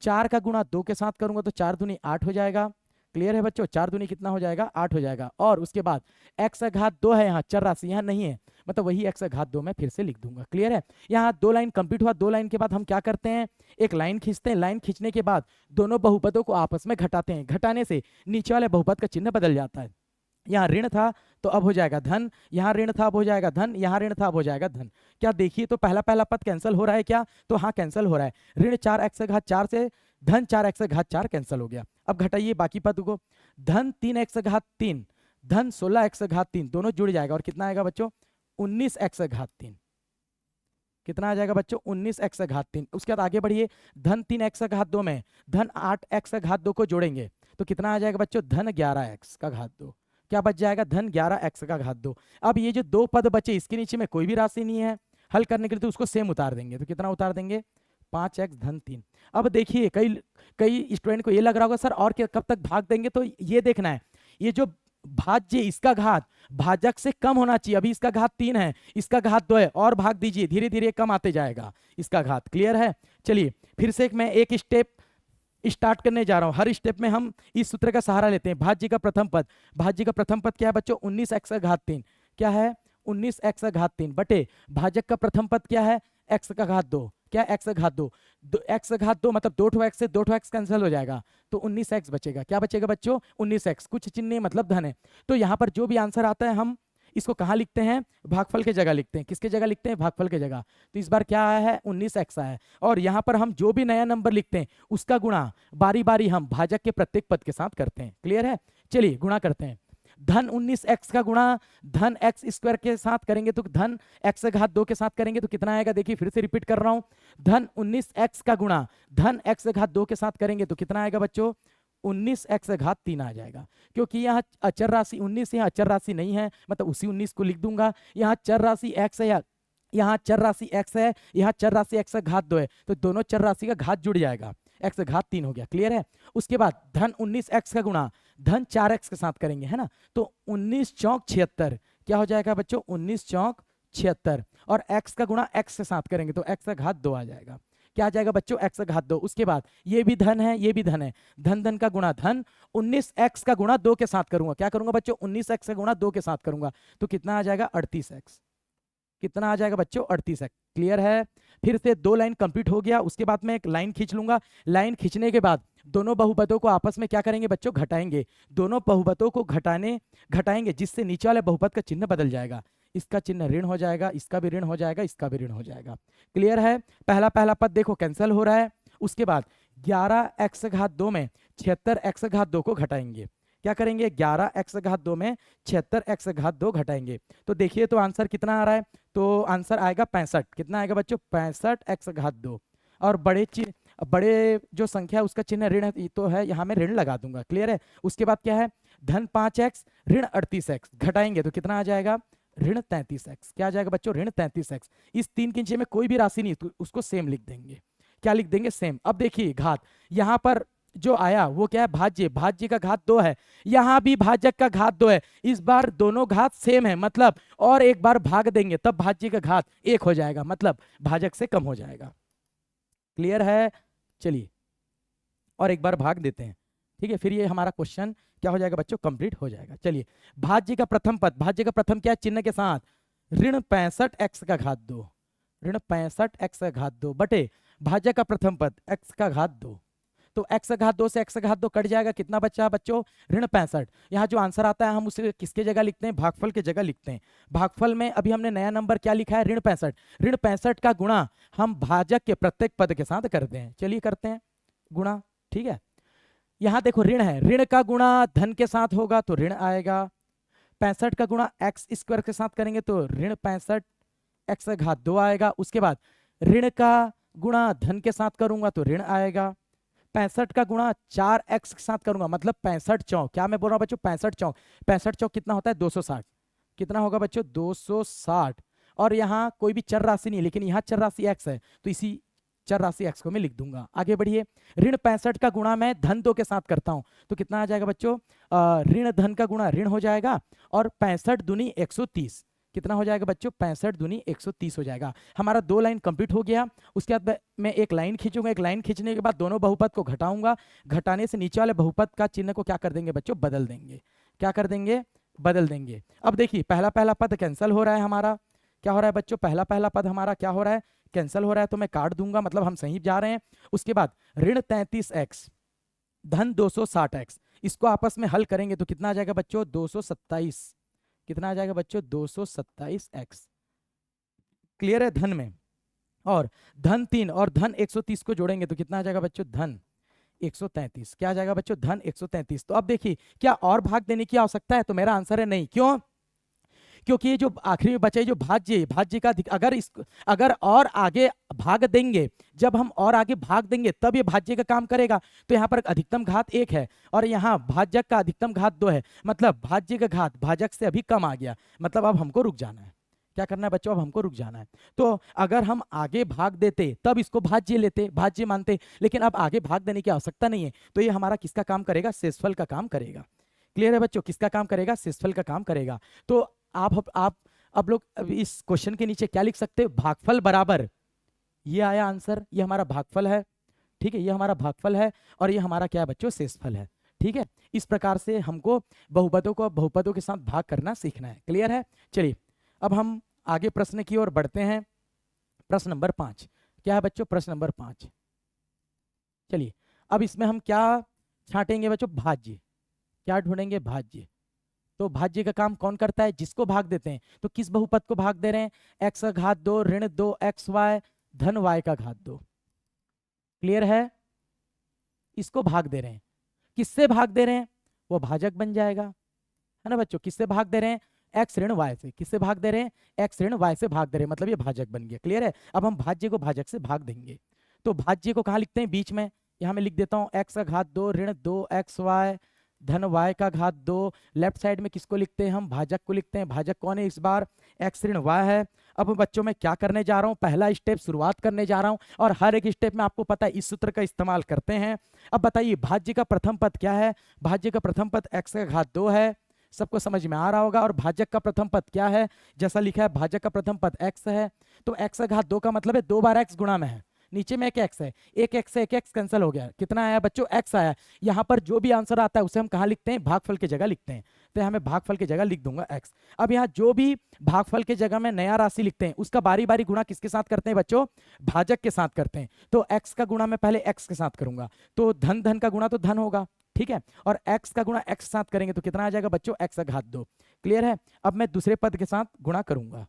4 का गुणा 2 के साथ करूंगा तो 4 दूनी 8 हो जाएगा। क्लियर है बच्चों, 4 दूनी कितना हो जाएगा, 8 हो जाएगा। और उसके बाद x का घात 2 है, यहाँ चर राशि यहाँ नहीं है, मतलब वही x का घात 2 मैं फिर से लिख दूंगा। क्लियर है, यहाँ 2 लाइन कंप्लीट हुआ। 2 लाइन के बाद हम क्या करते हैं, एक लाइन खींचते हैं। लाइन खींचने के बाद दोनों बहुपदों को आपस में घटाते हैं। घटाने से नीचे वाले बहुपद का चिन्ह बदल जाता है। यहाँ ऋण था तो अब हो जाएगा धन, यहाँ ऋण था अब हो जाएगा धन, यहाँ ऋण था अब हो जाएगा धन। क्या देखिए तो पहला पहला पद कैंसिल हो रहा है क्या, तो हाँ कैंसिल हो रहा है। ऋण 4 x घात 4 से धन 4 x घात 4 कैंसिल हो गया। अब घटाइए बाकी पद को, धन 3 x घात 3 धन 16 x घात 3 दोनों जुड़ जाएगा और कितना आएगा बच्चों, 19 x घात 3। कितना आ जाएगा बच्चों, 19 x घात 3। उसके बाद आगे बढ़िए, धन 3 x घात 2 में धन 8 x घात 2 को जोड़ेंगे तो कितना आ जाएगा बच्चों, धन 11 x का घात 2। क्या बच जाएगा, धन 11 x का घात 2। अब ये जो 2 पद बचे इसके नीचे में कोई भी राशि नहीं है, हल करने के लिए तो उसको सेम उतार देंगे। तो कितना उतार देंगे, 5x धन 3। अब देखिए कई स्टूडेंट को ये लग रहा होगा सर और कब तक भाग देंगे, तो ये देखना है ये जो भाज्य इसका घात भाजक से कम होना चाहिए। अभी इसका घात 3 है, इसका घात 2 है, और भाग दीजिए, धीरे धीरे कम आते जाएगा इसका घात। क्लियर है, चलिए फिर से मैं एक स्टेप स्टार्ट करने जा रहा हूं। हर स्टेप में हम इस सूत्र का सहारा लेते हैं। भाज्य का प्रथम पद, भाज्य का प्रथम पद क्या है बच्चों, 19 x का घात 3। क्या है, 19 x का घात 3 बटे भाजक का प्रथम पद क्या है, x का घात 2। क्या x का घात 2, x का घात 2 मतलब 2 ठो x से 2 ठो x कैंसिल हो जाएगा तो 19x बचेगा। क्या बचेगा बच्चों, 19x, कुछ चिन्ह नहीं मतलब धन है। तो यहाँ पर जो भी आंसर आता है हम इसको कहाँ लिखते हैं, भागफल के जगह लिखते हैं। किसके जगह लिखते हैं, भागफल के जगह। तो इस बार क्या आया है, 19x आया है। और यहाँ पर हम जो भी नया नंबर लिखते हैं उसका गुणा बारी बारी हम भाजक के प्रत्येक पद के साथ करते हैं। क्लियर है, चलिए गुणा करते हैं। धन 19x का गुणा धन x स्क्वायर के साथ करेंगे तो धन x घात 2 के साथ करेंगे तो कितना आएगा, देखिए फिर से रिपीट कर रहा हूं, धन 19x का गुणा धन x घात 2 के साथ करेंगे तो कितना आएगा बच्चों, 19x घात 3 आ जाएगा। क्योंकि यहाँ अचर राशि 19 यहाँ अचर राशि नहीं है, मतलब उसी 19 को लिख दूंगा। यहाँ चर राशि x है, यहाँ चर राशि x है, यहाँ चर राशि x घात 2 है, तो दोनों चर राशि का घात जुड़ जाएगा, x घात 3 हो गया। क्लियर है, उसके बाद धन 19x का गुणा धन 4x के साथ करेंगे, है ना, तो 19 चौक 76। क्या हो जाएगा बच्चों, 19 चौक 76। और x का गुणा x के साथ करेंगे तो x घात 2 आ जाएगा। क्या आ जाएगा बच्चों, x घात 2। उसके बाद ये भी धन है, ये भी धन है, धन धन का गुणा धन 19x का गुणा 2 के साथ करूंगा। क्या करूंगा बच्चों, 19x का गुणा 2 के साथ करूंगा तो कितना आ जाएगा, 38x। कितना आ जाएगा बच्चों, 38x। क्लियर है, फिर से 2 लाइन कंप्लीट हो गया। उसके बाद मैं एक लाइन खींच लूंगा। लाइन खींचने के बाद दोनों बहुपदों को आपस में क्या करेंगे बच्चों, घटाएंगे। दोनों बहुपदों को घटाएंगे जिससे नीचे वाले बहुपद का चिन्ह बदल जाएगा। इसका चिन्ह ऋण हो जाएगा, इसका भी ऋण हो जाएगा, इसका भी ऋण हो जाएगा। क्लियर है, पहला पद देखो कैंसिल हो रहा है। उसके बाद 11x घात 2 में 76x घात 2 को घटाएंगे। क्या करेंगे? 11x घात 2 में 76x घात 2 घटाएंगे। तो देखिए तो आंसर कितना आ रहा है? तो आंसर आएगा 65। कितना आएगा बच्चों? 65x घात 2। और बड़े जो संख्या है उसका चिन्ह ऋण है, तो है यहाँ मैं ऋण लगा दूंगा। क्लियर है? उसके बाद क्या है? धन 5x ऋण 38x घटाएंगे तो कितना आ जाएगा? ऋण 33x। क्या आ जाएगा बच्चों? ऋण 33x। इस 3 के नीचे में कोई भी राशि नहीं, तो उसको सेम लिख देंगे। क्या लिख देंगे? सेम। अब देखिए घात यहाँ पर जो आया वो क्या है? भाज्य। भाज्य का घात 2 है, यहां भी भाजक का घात 2 है। इस बार दोनों घात सेम है, मतलब और एक बार भाग देंगे तब भाज्य का घात 1 हो जाएगा, मतलब भाजक से कम हो जाएगा। क्लियर है? चलिए और एक बार भाग देते हैं, ठीक है? फिर ये हमारा क्वेश्चन क्या हो जाएगा बच्चों? कंप्लीट हो जाएगा। चलिए, भाज्य का प्रथम पद, भाज्य का प्रथम क्या है? चिन्ह के साथ ऋण 65x का घात 2, ऋण 65x का घात 2 बटे भाज्य का प्रथम पद x का घात 2। तो x का घात 2 से x का घात 2 कट जाएगा। कितना बचा बच्चों? ऋण 65। यहाँ जो आंसर आता है हम उसे किसके जगह लिखते हैं? भागफल के जगह लिखते हैं। भागफल में अभी हमने नया नंबर क्या लिखा है? ऋण 65। ऋण 65 का गुणा हम भाजक के प्रत्येक पद के साथ करते हैं। चलिए करते हैं गुणा, ठीक है? यहाँ देखो ऋण है, ऋण का गुणा धन के साथ होगा तो ऋण आएगा। 65 का गुणा एक्स स्क्वायर के साथ करेंगे तो ऋण 65 एक्स का घात 2 आएगा। उसके बाद ऋण का गुणा धन के साथ करूंगा तो ऋण आएगा। 65 का गुणा 4x के साथ करूंगा, मतलब 65 चौक। क्या मैं बोल रहा हूं बच्चों? 65 चौक। 65 चौक कितना होता है? 260। कितना होगा बच्चों? 260। और यहाँ कोई भी चर राशि नहीं, लेकिन यहाँ चर राशि x है, तो इसी चर राशि x को मैं लिख दूंगा। आगे बढ़िए, ऋण 65 का गुणा मैं धन 2 के साथ करता हूं तो कितना आ जाएगा बच्चों? ऋण धन का गुणा ऋण हो जाएगा, और 65 दूनी 130। कितना हो जाएगा बच्चों? 65 दूनी 130 हो जाएगा। हमारा 2 लाइन कंप्लीट हो गया। उसके बाद मैं एक लाइन खींचूंगा, एक लाइन खींचने के बाद दोनों बहुपद को घटाऊंगा। घटाने से नीचे वाले बहुपद का चिन्ह को क्या कर देंगे बच्चों? बदल देंगे। क्या कर देंगे? बदल देंगे। अब देखिए पहला पहला पद कैंसिल हो रहा है हमारा। क्या हो रहा है बच्चों? पहला पहला पद हमारा क्या हो रहा है? कैंसिल हो रहा है, तो मैं काट दूंगा, मतलब हम सही जा रहे हैं। उसके बाद ऋण 33x धन 260x, इसको आपस में हल करेंगे तो कितना आ जाएगा बच्चों? 227। कितना आ जाएगा बच्चों? 227x। क्लियर है? धन में। और धन 3 और धन 130 को जोड़ेंगे तो कितना आ जाएगा बच्चों? धन 133। क्या आ जाएगा बच्चों? धन 133। तो अब देखिए क्या और भाग देने की आवश्यकता है? तो मेरा आंसर है नहीं। क्यों? क्योंकि ये जो आखिरी में बचे जो भाज्य का अगर और आगे भाग देंगे, जब हम और आगे भाग देंगे तब ये भाज्य का काम करेगा। तो यहाँ पर अधिकतम घात 1 है और यहाँ भाजक का अधिकतम घात 2 है, मतलब भाज्य का घात भाजक से अभी कम आ गया, मतलब अब हमको रुक जाना है। क्या करना है बच्चों? अब हमको रुक जाना है। तो अगर हम आगे भाग देते तब इसको भाज्य लेते, भाज्य मानते, लेकिन अब आगे भाग देने की आवश्यकता नहीं है, तो ये हमारा किसका काम करेगा? शेषफल का काम करेगा। क्लियर है बच्चों? किसका काम करेगा? शेषफल का काम करेगा। तो आप अब लोग इस क्वेश्चन के नीचे क्या लिख सकते हैं? भागफल बराबर, ये आया आंसर, ये हमारा भागफल है, ठीक है? ये हमारा भागफल है और ये हमारा क्या है बच्चों? शेषफल है, ठीक है? इस प्रकार से हमको बहुपदों के साथ भाग करना सीखना है। क्लियर है? चलिए अब हम आगे प्रश्न की ओर बढ़ते हैं। प्रश्न नंबर 5 क्या है बच्चों? प्रश्न नंबर 5, चलिए अब इसमें हम क्या छांटेंगे बच्चों? भाज्य। क्या ढूंढेंगे? भाज्य। तो भाज्य का काम कौन करता है? जिसको भाग देते हैं। तो किस बहुपद को भाग दे रहे हैं? x का घात 2 ऋण 2xy धन y का घात 2। क्लियर है? इसको भाग दे रहे हैं। किससे भाग दे रहे हैं? वो भाजक बन जाएगा, है ना बच्चों? किससे भाग दे रहे हैं? x ऋण y से। किससे भाग दे रहे हैं? x ऋण y से भाग दे रहे हैं, मतलब ये भाजक बन गया। क्लियर है? अब हम भाज्य को भाजक से भाग देंगे। तो भाज्य को कहाँ लिखते हैं? बीच में। यहाँ मैं लिख देता हूँ x का घात 2 ऋण 2xy धन y का घात 2। लेफ्ट साइड में किसको लिखते हैं? हम भाजक को लिखते हैं। भाजक कौन है इस बार? x ऋण y है। अब बच्चों मैं क्या करने जा रहा हूँ? पहला स्टेप शुरुआत करने जा रहा हूँ और हर एक स्टेप में आपको पता है इस सूत्र का इस्तेमाल करते हैं। अब बताइए भाज्य का प्रथम पद क्या है? भाज्य का प्रथम पद x का घात 2 है, सबको समझ में आ रहा होगा। और भाजक का प्रथम पद क्या है? जैसा लिखा है भाजक का प्रथम पद x है, तो x का घात 2 का मतलब है 2 बार x गुणा में है, नीचे में एक x है, एक x से एक x कैंसिल हो गया। कितना आया बच्चों? x आया। यहाँ पर जो भी आंसर आता है उसे हम कहाँ लिखते हैं? भागफल की जगह लिखते हैं। तो यहाँ मैं भागफल की जगह लिख दूंगा x। अब यहाँ जो भी भागफल की जगह में नया राशि लिखते हैं उसका बारी बारी गुणा किसके साथ करते हैं बच्चों? भाजक के साथ करते हैं। तो x का गुणा मैं पहले x के साथ करूंगा, तो धन धन का गुणा तो धन होगा, ठीक है? और x का गुणा x के साथ करेंगे तो कितना आ जाएगा बच्चों? x का घात 2। क्लियर है? अब मैं दूसरे पद के साथ गुणा करूंगा,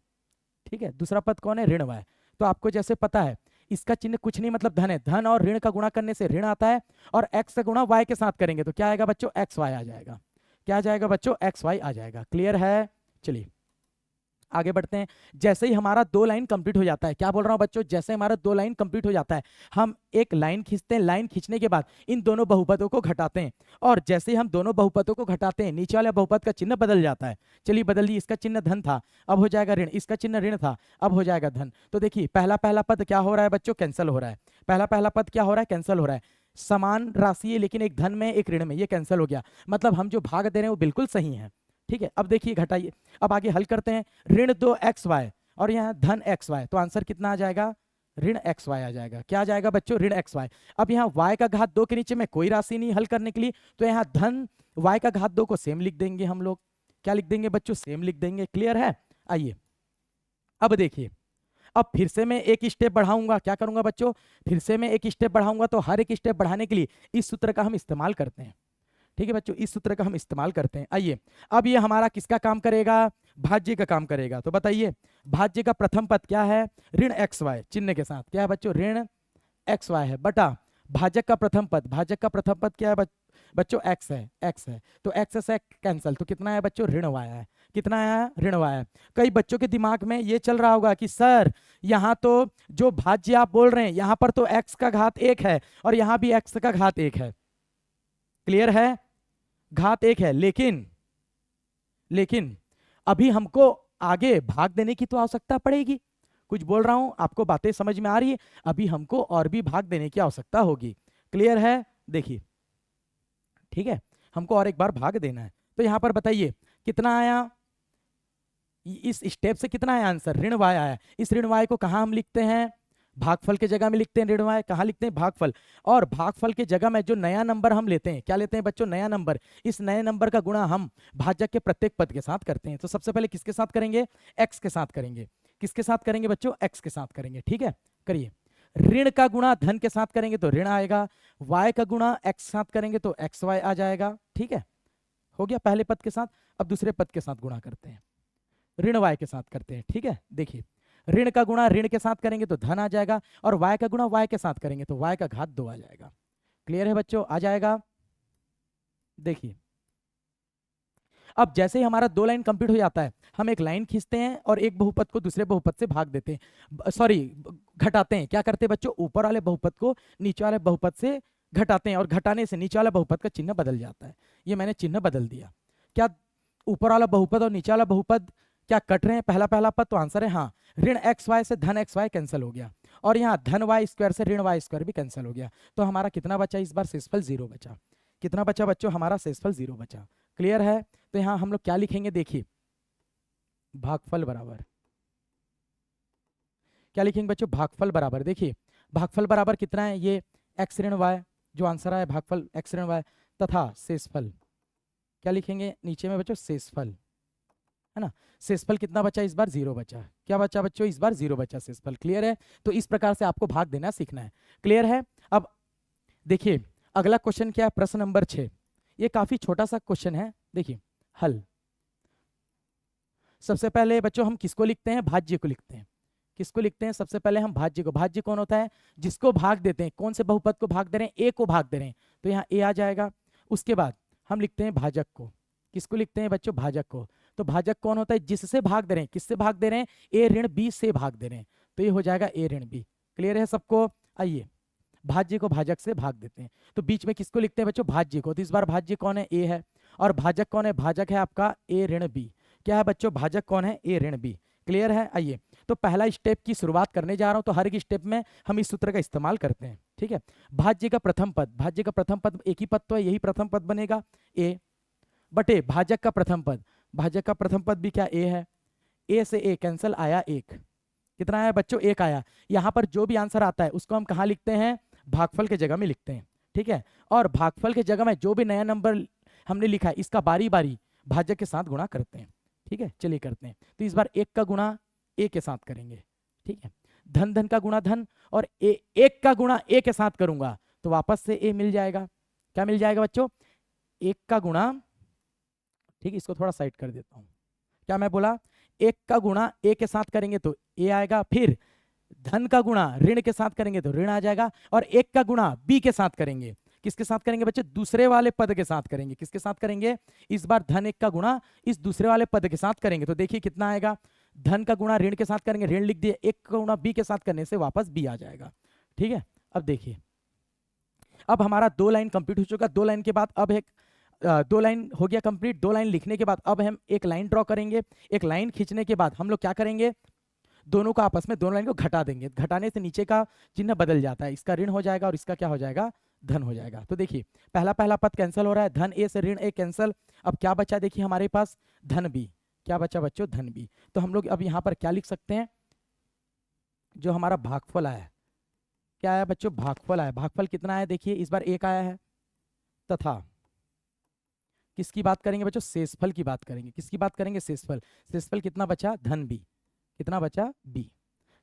ठीक है? दूसरा पद कौन है? ऋण y। तो आपको जैसे पता है इसका चिन्ह कुछ नहीं मतलब धन है, धन और ऋण का गुणा करने से ऋण आता है, और x का गुणा y के साथ करेंगे तो क्या आएगा बच्चों, एक्स वाई आ जाएगा। क्या आ जाएगा बच्चों, एक्स वाई आ जाएगा। क्लियर है, चलिए आगे बढ़ते हैं। जैसे ही हमारा 2 लाइन कंप्लीट हो जाता है, क्या बोल रहा हूं बच्चों, जैसे हमारा 2 लाइन कंप्लीट हो जाता है, हम एक लाइन खींचते हैं, लाइन खींचने के बाद इन दोनों बहुपदों को घटाते हैं, और जैसे ही हम दोनों बहुपदों को घटाते हैं नीचे वाले बहुपद का चिन्ह बदल जाता है। चलिए बदल दी, इसका चिन्ह धन था अब हो जाएगा ऋण, इसका चिन्ह ऋण था अब हो जाएगा धन। तो देखिए पहला पहला पद क्या हो रहा है बच्चों, कैंसिल हो रहा है। पहला पहला पद क्या हो रहा है, कैंसिल हो रहा है। समान राशि है लेकिन एक धन में एक ऋण में, ये कैंसिल हो गया, मतलब हम जो भाग दे रहे हैं वो बिल्कुल सही है। ठीक है, अब देखिए घटाइए, अब आगे हल करते हैं। ऋण 2xy और यहाँ धन xy, तो आंसर कितना आ जाएगा, ऋण xy आ जाएगा। क्या आ जाएगा बच्चों, ऋण xy। अब यहाँ y का घात 2 के नीचे में कोई राशि नहीं हल करने के लिए, तो यहाँ धन y का घात 2 को सेम लिख देंगे हम लोग। क्या लिख देंगे बच्चों, सेम लिख देंगे। क्लियर है, आइए अब देखिए, अब फिर से मैं एक स्टेप बढ़ाऊंगा। क्या करूंगा बच्चों, फिर से मैं एक स्टेप बढ़ाऊंगा, तो हर एक स्टेप बढ़ाने के लिए इस सूत्र का हम इस्तेमाल करते हैं। ठीक है बच्चों, इस सूत्र का हम इस्तेमाल करते हैं। आइए अब ये हमारा किसका काम करेगा, भाज्य का काम करेगा। तो बताइए भाज्य का प्रथम पद क्या है, ऋण xy चिन्ह के साथ, क्या है बच्चों, ऋण xy है, बटा भाजक का प्रथम पद, भाजक का प्रथम पद क्या है बच्चों, x है, x है, तो x से कैंसिल, तो कितना है बच्चों, ऋण y है। कितना है, ऋण y है। कई बच्चों के दिमाग में ये चल रहा होगा कि सर यहाँ तो जो भाज्य आप बोल रहे हैं यहाँ पर तो x का घात 1 है और यहाँ भी x का घात 1 है। क्लियर है, घात 1 है, लेकिन अभी हमको आगे भाग देने की तो आवश्यकता पड़ेगी। कुछ बोल रहा हूं, आपको बातें समझ में आ रही है, अभी हमको और भी भाग देने की आवश्यकता होगी। क्लियर है, देखिए ठीक है, हमको और एक बार भाग देना है। तो यहां पर बताइए कितना आया, इस स्टेप से कितना आया आंसर, ऋण y आया। इस ऋण y को कहां हम लिखते हैं, भागफल के जगह में लिखते हैं। ऋण y कहां लिखते हैं, भागफल, और भागफल के जगह में जो नया नंबर हम लेते हैं, क्या लेते हैं बच्चों, नया नंबर। इस नए नंबर का गुणा हम भाजक के प्रत्येक पद के साथ करते हैं। तो सबसे पहले किसके साथ करेंगे, x के साथ करेंगे। किसके साथ करेंगे बच्चों, x के साथ करेंगे। ठीक है, करिए। ऋण का गुणा धन के साथ करेंगे तो ऋण आएगा, y का गुणा x के साथ करेंगे तो xy आ जाएगा। ठीक है, हो गया पहले पद के साथ। अब दूसरे पद के साथ गुणा करते हैं, ऋण y के साथ करते हैं। ठीक है, देखिए ऋण का गुणा ऋण के साथ करेंगे तो धन आ जाएगा, और y का गुणा y के साथ करेंगे तो y का घात 2 आ जाएगा। क्लियर है बच्चों, आ जाएगा। देखिए अब जैसे ही हमारा 2 लाइन कंप्लीट हो जाता है, हम एक लाइन खींचते हैं और एक बहुपद को दूसरे बहुपद से भाग देते हैं, सॉरी घटाते हैं। क्या करते हैं बच्चों, ऊपर वाले बहुपद को नीचे वाले बहुपद से घटाते हैं, और घटाने से नीचे वाला बहुपद का चिन्ह बदल जाता है। ये मैंने चिन्ह बदल दिया। क्या ऊपर वाला बहुपद और नीचे वाला बहुपद क्या कट रहे हैं, पहला पहला पद, तो आंसर है हाँ। ऋण xy से धन xy कैंसिल हो गया, और यहाँ धन y स्क्वायर से ऋण y स्क्वायर भी कैंसिल हो गया। तो हमारा कितना बचा, इस बार शेषफल 0 बचा। कितना बचा बच्चों, हमारा शेषफल 0 बचा। क्लियर है, तो यहाँ हम लोग क्या लिखेंगे, देखिए भागफल बराबर, क्या लिखेंगे बच्चों, भागफल बराबर। देखिए भागफल बराबर कितना है, ये x ऋण y, जो आंसर आया भागफल x ऋण y, तथा शेषफल क्या लिखेंगे नीचे में बच्चों, शेषफल, है ना। शेषफल कितना बचा, इस बार 0 बचा। क्या बचा बच्चों, इस बार 0 बचा शेषफल। क्लियर है, तो इस प्रकार से आपको भाग देना सीखना है। क्लियर है, अब देखिए अगला क्वेश्चन क्या है, प्रश्न नंबर 6। ये काफी छोटा सा क्वेश्चन है, देखिए हल। सबसे पहले बच्चों हम किसको लिखते हैं, भाज्य को लिखते हैं। किसको लिखते हैं, सबसे पहले हम भाज्य को। भाज्य कौन होता है, जिसको भाग देते हैं। कौन से बहुपद को भाग दे रहे हैं, a को भाग दे रहे हैं, तो यहाँ a आ जाएगा। उसके बाद हम लिखते हैं भाजक को। किसको लिखते हैं बच्चों, भाजक को। तो भाजक कौन होता है, जिससे भाग दे रहे हैं। किससे भाग दे रहे हैं, a ऋण b से भाग दे रहे हैं, तो ये हो जाएगा a ऋण b। क्लियर है सबको, आइए भाज्य को भाजक से भाग देते हैं। तो बीच में किसको लिखते हैं बच्चों, भाज्य को। तो इस बार भाज्य कौन है, a है, और भाजक कौन है, भाजक है आपका a ऋण b। क्या है बच्चों, भाजक कौन है, a ऋण b। क्लियर है, आइए तो पहला स्टेप की शुरुआत करने जा रहा हूं, तो हर एक स्टेप में हम इस सूत्र का इस्तेमाल करते हैं। ठीक है, भाज्य का प्रथम पद, भाज्य का प्रथम पद एक ही पद तो है, यही प्रथम पद बनेगा a, बटे भाजक का प्रथम पद। भाजक का प्रथम पद भी क्या a है, a से a कैंसिल आया 1। कितना आया बच्चों, 1 आया। यहाँ पर जो भी आंसर आता है उसको हम कहाँ लिखते हैं, भागफल के जगह में लिखते हैं। ठीक है, और भागफल के जगह में जो भी नया नंबर हमने लिखा है इसका बारी बारी भाजक के साथ गुणा करते हैं। ठीक है, चलिए करते हैं। तो इस बार 1 का गुणा a के साथ करेंगे। ठीक है, धन धन का गुणा धन, और 1 का गुणा a के साथ करूंगा तो वापस से a मिल जाएगा। क्या मिल जाएगा बच्चों, 1 का गुणा, ठीक है इसको थोड़ा साइड कर देता हूं। क्या मैं बोला, 1 का गुणा a के साथ करेंगे तो a आएगा, फिर धन का गुणा ऋण के साथ करेंगे तो ऋण आ जाएगा, और 1 का गुणा b के साथ करेंगे, किसके साथ करेंगे बच्चे, दूसरे वाले पद के साथ करेंगे। किसके साथ करेंगे, इस बार धन 1 का गुणा इस दूसरे वाले पद के साथ करेंगे, तो देखिए कितना आएगा, धन का गुणा ऋण के साथ करेंगे, ऋण लिख दिए, 1 का गुणा b के साथ करने से वापस b आ जाएगा। ठीक है, अब देखिए, अब हमारा 2 लाइन कंप्लीट हो चुका। 2 लाइन के बाद अब एक 2 लाइन हो गया कंप्लीट। 2 लाइन लिखने के बाद अब हम एक लाइन ड्रॉ करेंगे। एक लाइन खींचने के बाद हम लोग क्या करेंगे, दोनों का आपस में, दोनों लाइन को घटा देंगे। घटाने से नीचे का चिन्ह बदल जाता है, इसका ऋण हो जाएगा और इसका क्या हो जाएगा, धन हो जाएगा। तो देखिए पहला पद कैंसिल हो रहा है, धन ए से ऋण ए कैंसिल। अब क्या बचा, देखिए हमारे पास धन बी। क्या बचा बच्चों, धन बी। तो हम लोग अब यहाँ पर क्या लिख सकते हैं, जो हमारा भागफल आया, क्या आया बच्चों, भागफल आया। भागफल कितना आया, देखिए इस बार 1 आया है, तथा किसकी बात करेंगे बच्चों, शेषफल की बात करेंगे। किसकी बात करेंगे, शेषफल। शेषफल कितना बचा, धन बी। कितना बचा, बी।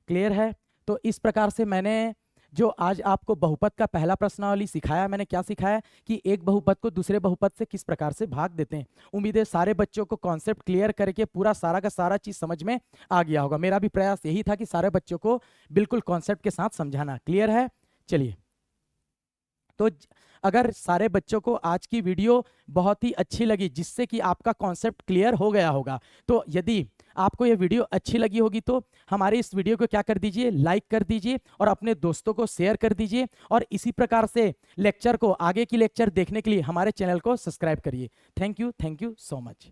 क्लियर है। तो इस प्रकार से मैंने जो आज आपको बहुपद का पहला प्रश्नावली सिखाया, मैंने क्या सिखाया कि एक बहुपद को दूसरे बहुपद से किस प्रकार से भाग देते हैं। उम्मीद है सारे बच्चों को कॉन्सेप्ट क्लियर करके पूरा सारा का सारा चीज समझ में आ गया होगा। मेरा भी प्रयास यही था कि सारे बच्चों को बिल्कुल कॉन्सेप्ट के साथ समझाना। क्लियर है। चलिए, तो अगर सारे बच्चों को आज की वीडियो बहुत ही अच्छी लगी, जिससे कि आपका कॉन्सेप्ट क्लियर हो गया होगा, तो यदि आपको ये वीडियो अच्छी लगी होगी तो हमारे इस वीडियो को क्या कर दीजिए, लाइक कर दीजिए और अपने दोस्तों को शेयर कर दीजिए। और इसी प्रकार से लेक्चर को, आगे की लेक्चर देखने के लिए हमारे चैनल को सब्सक्राइब करिए। Thank you so much.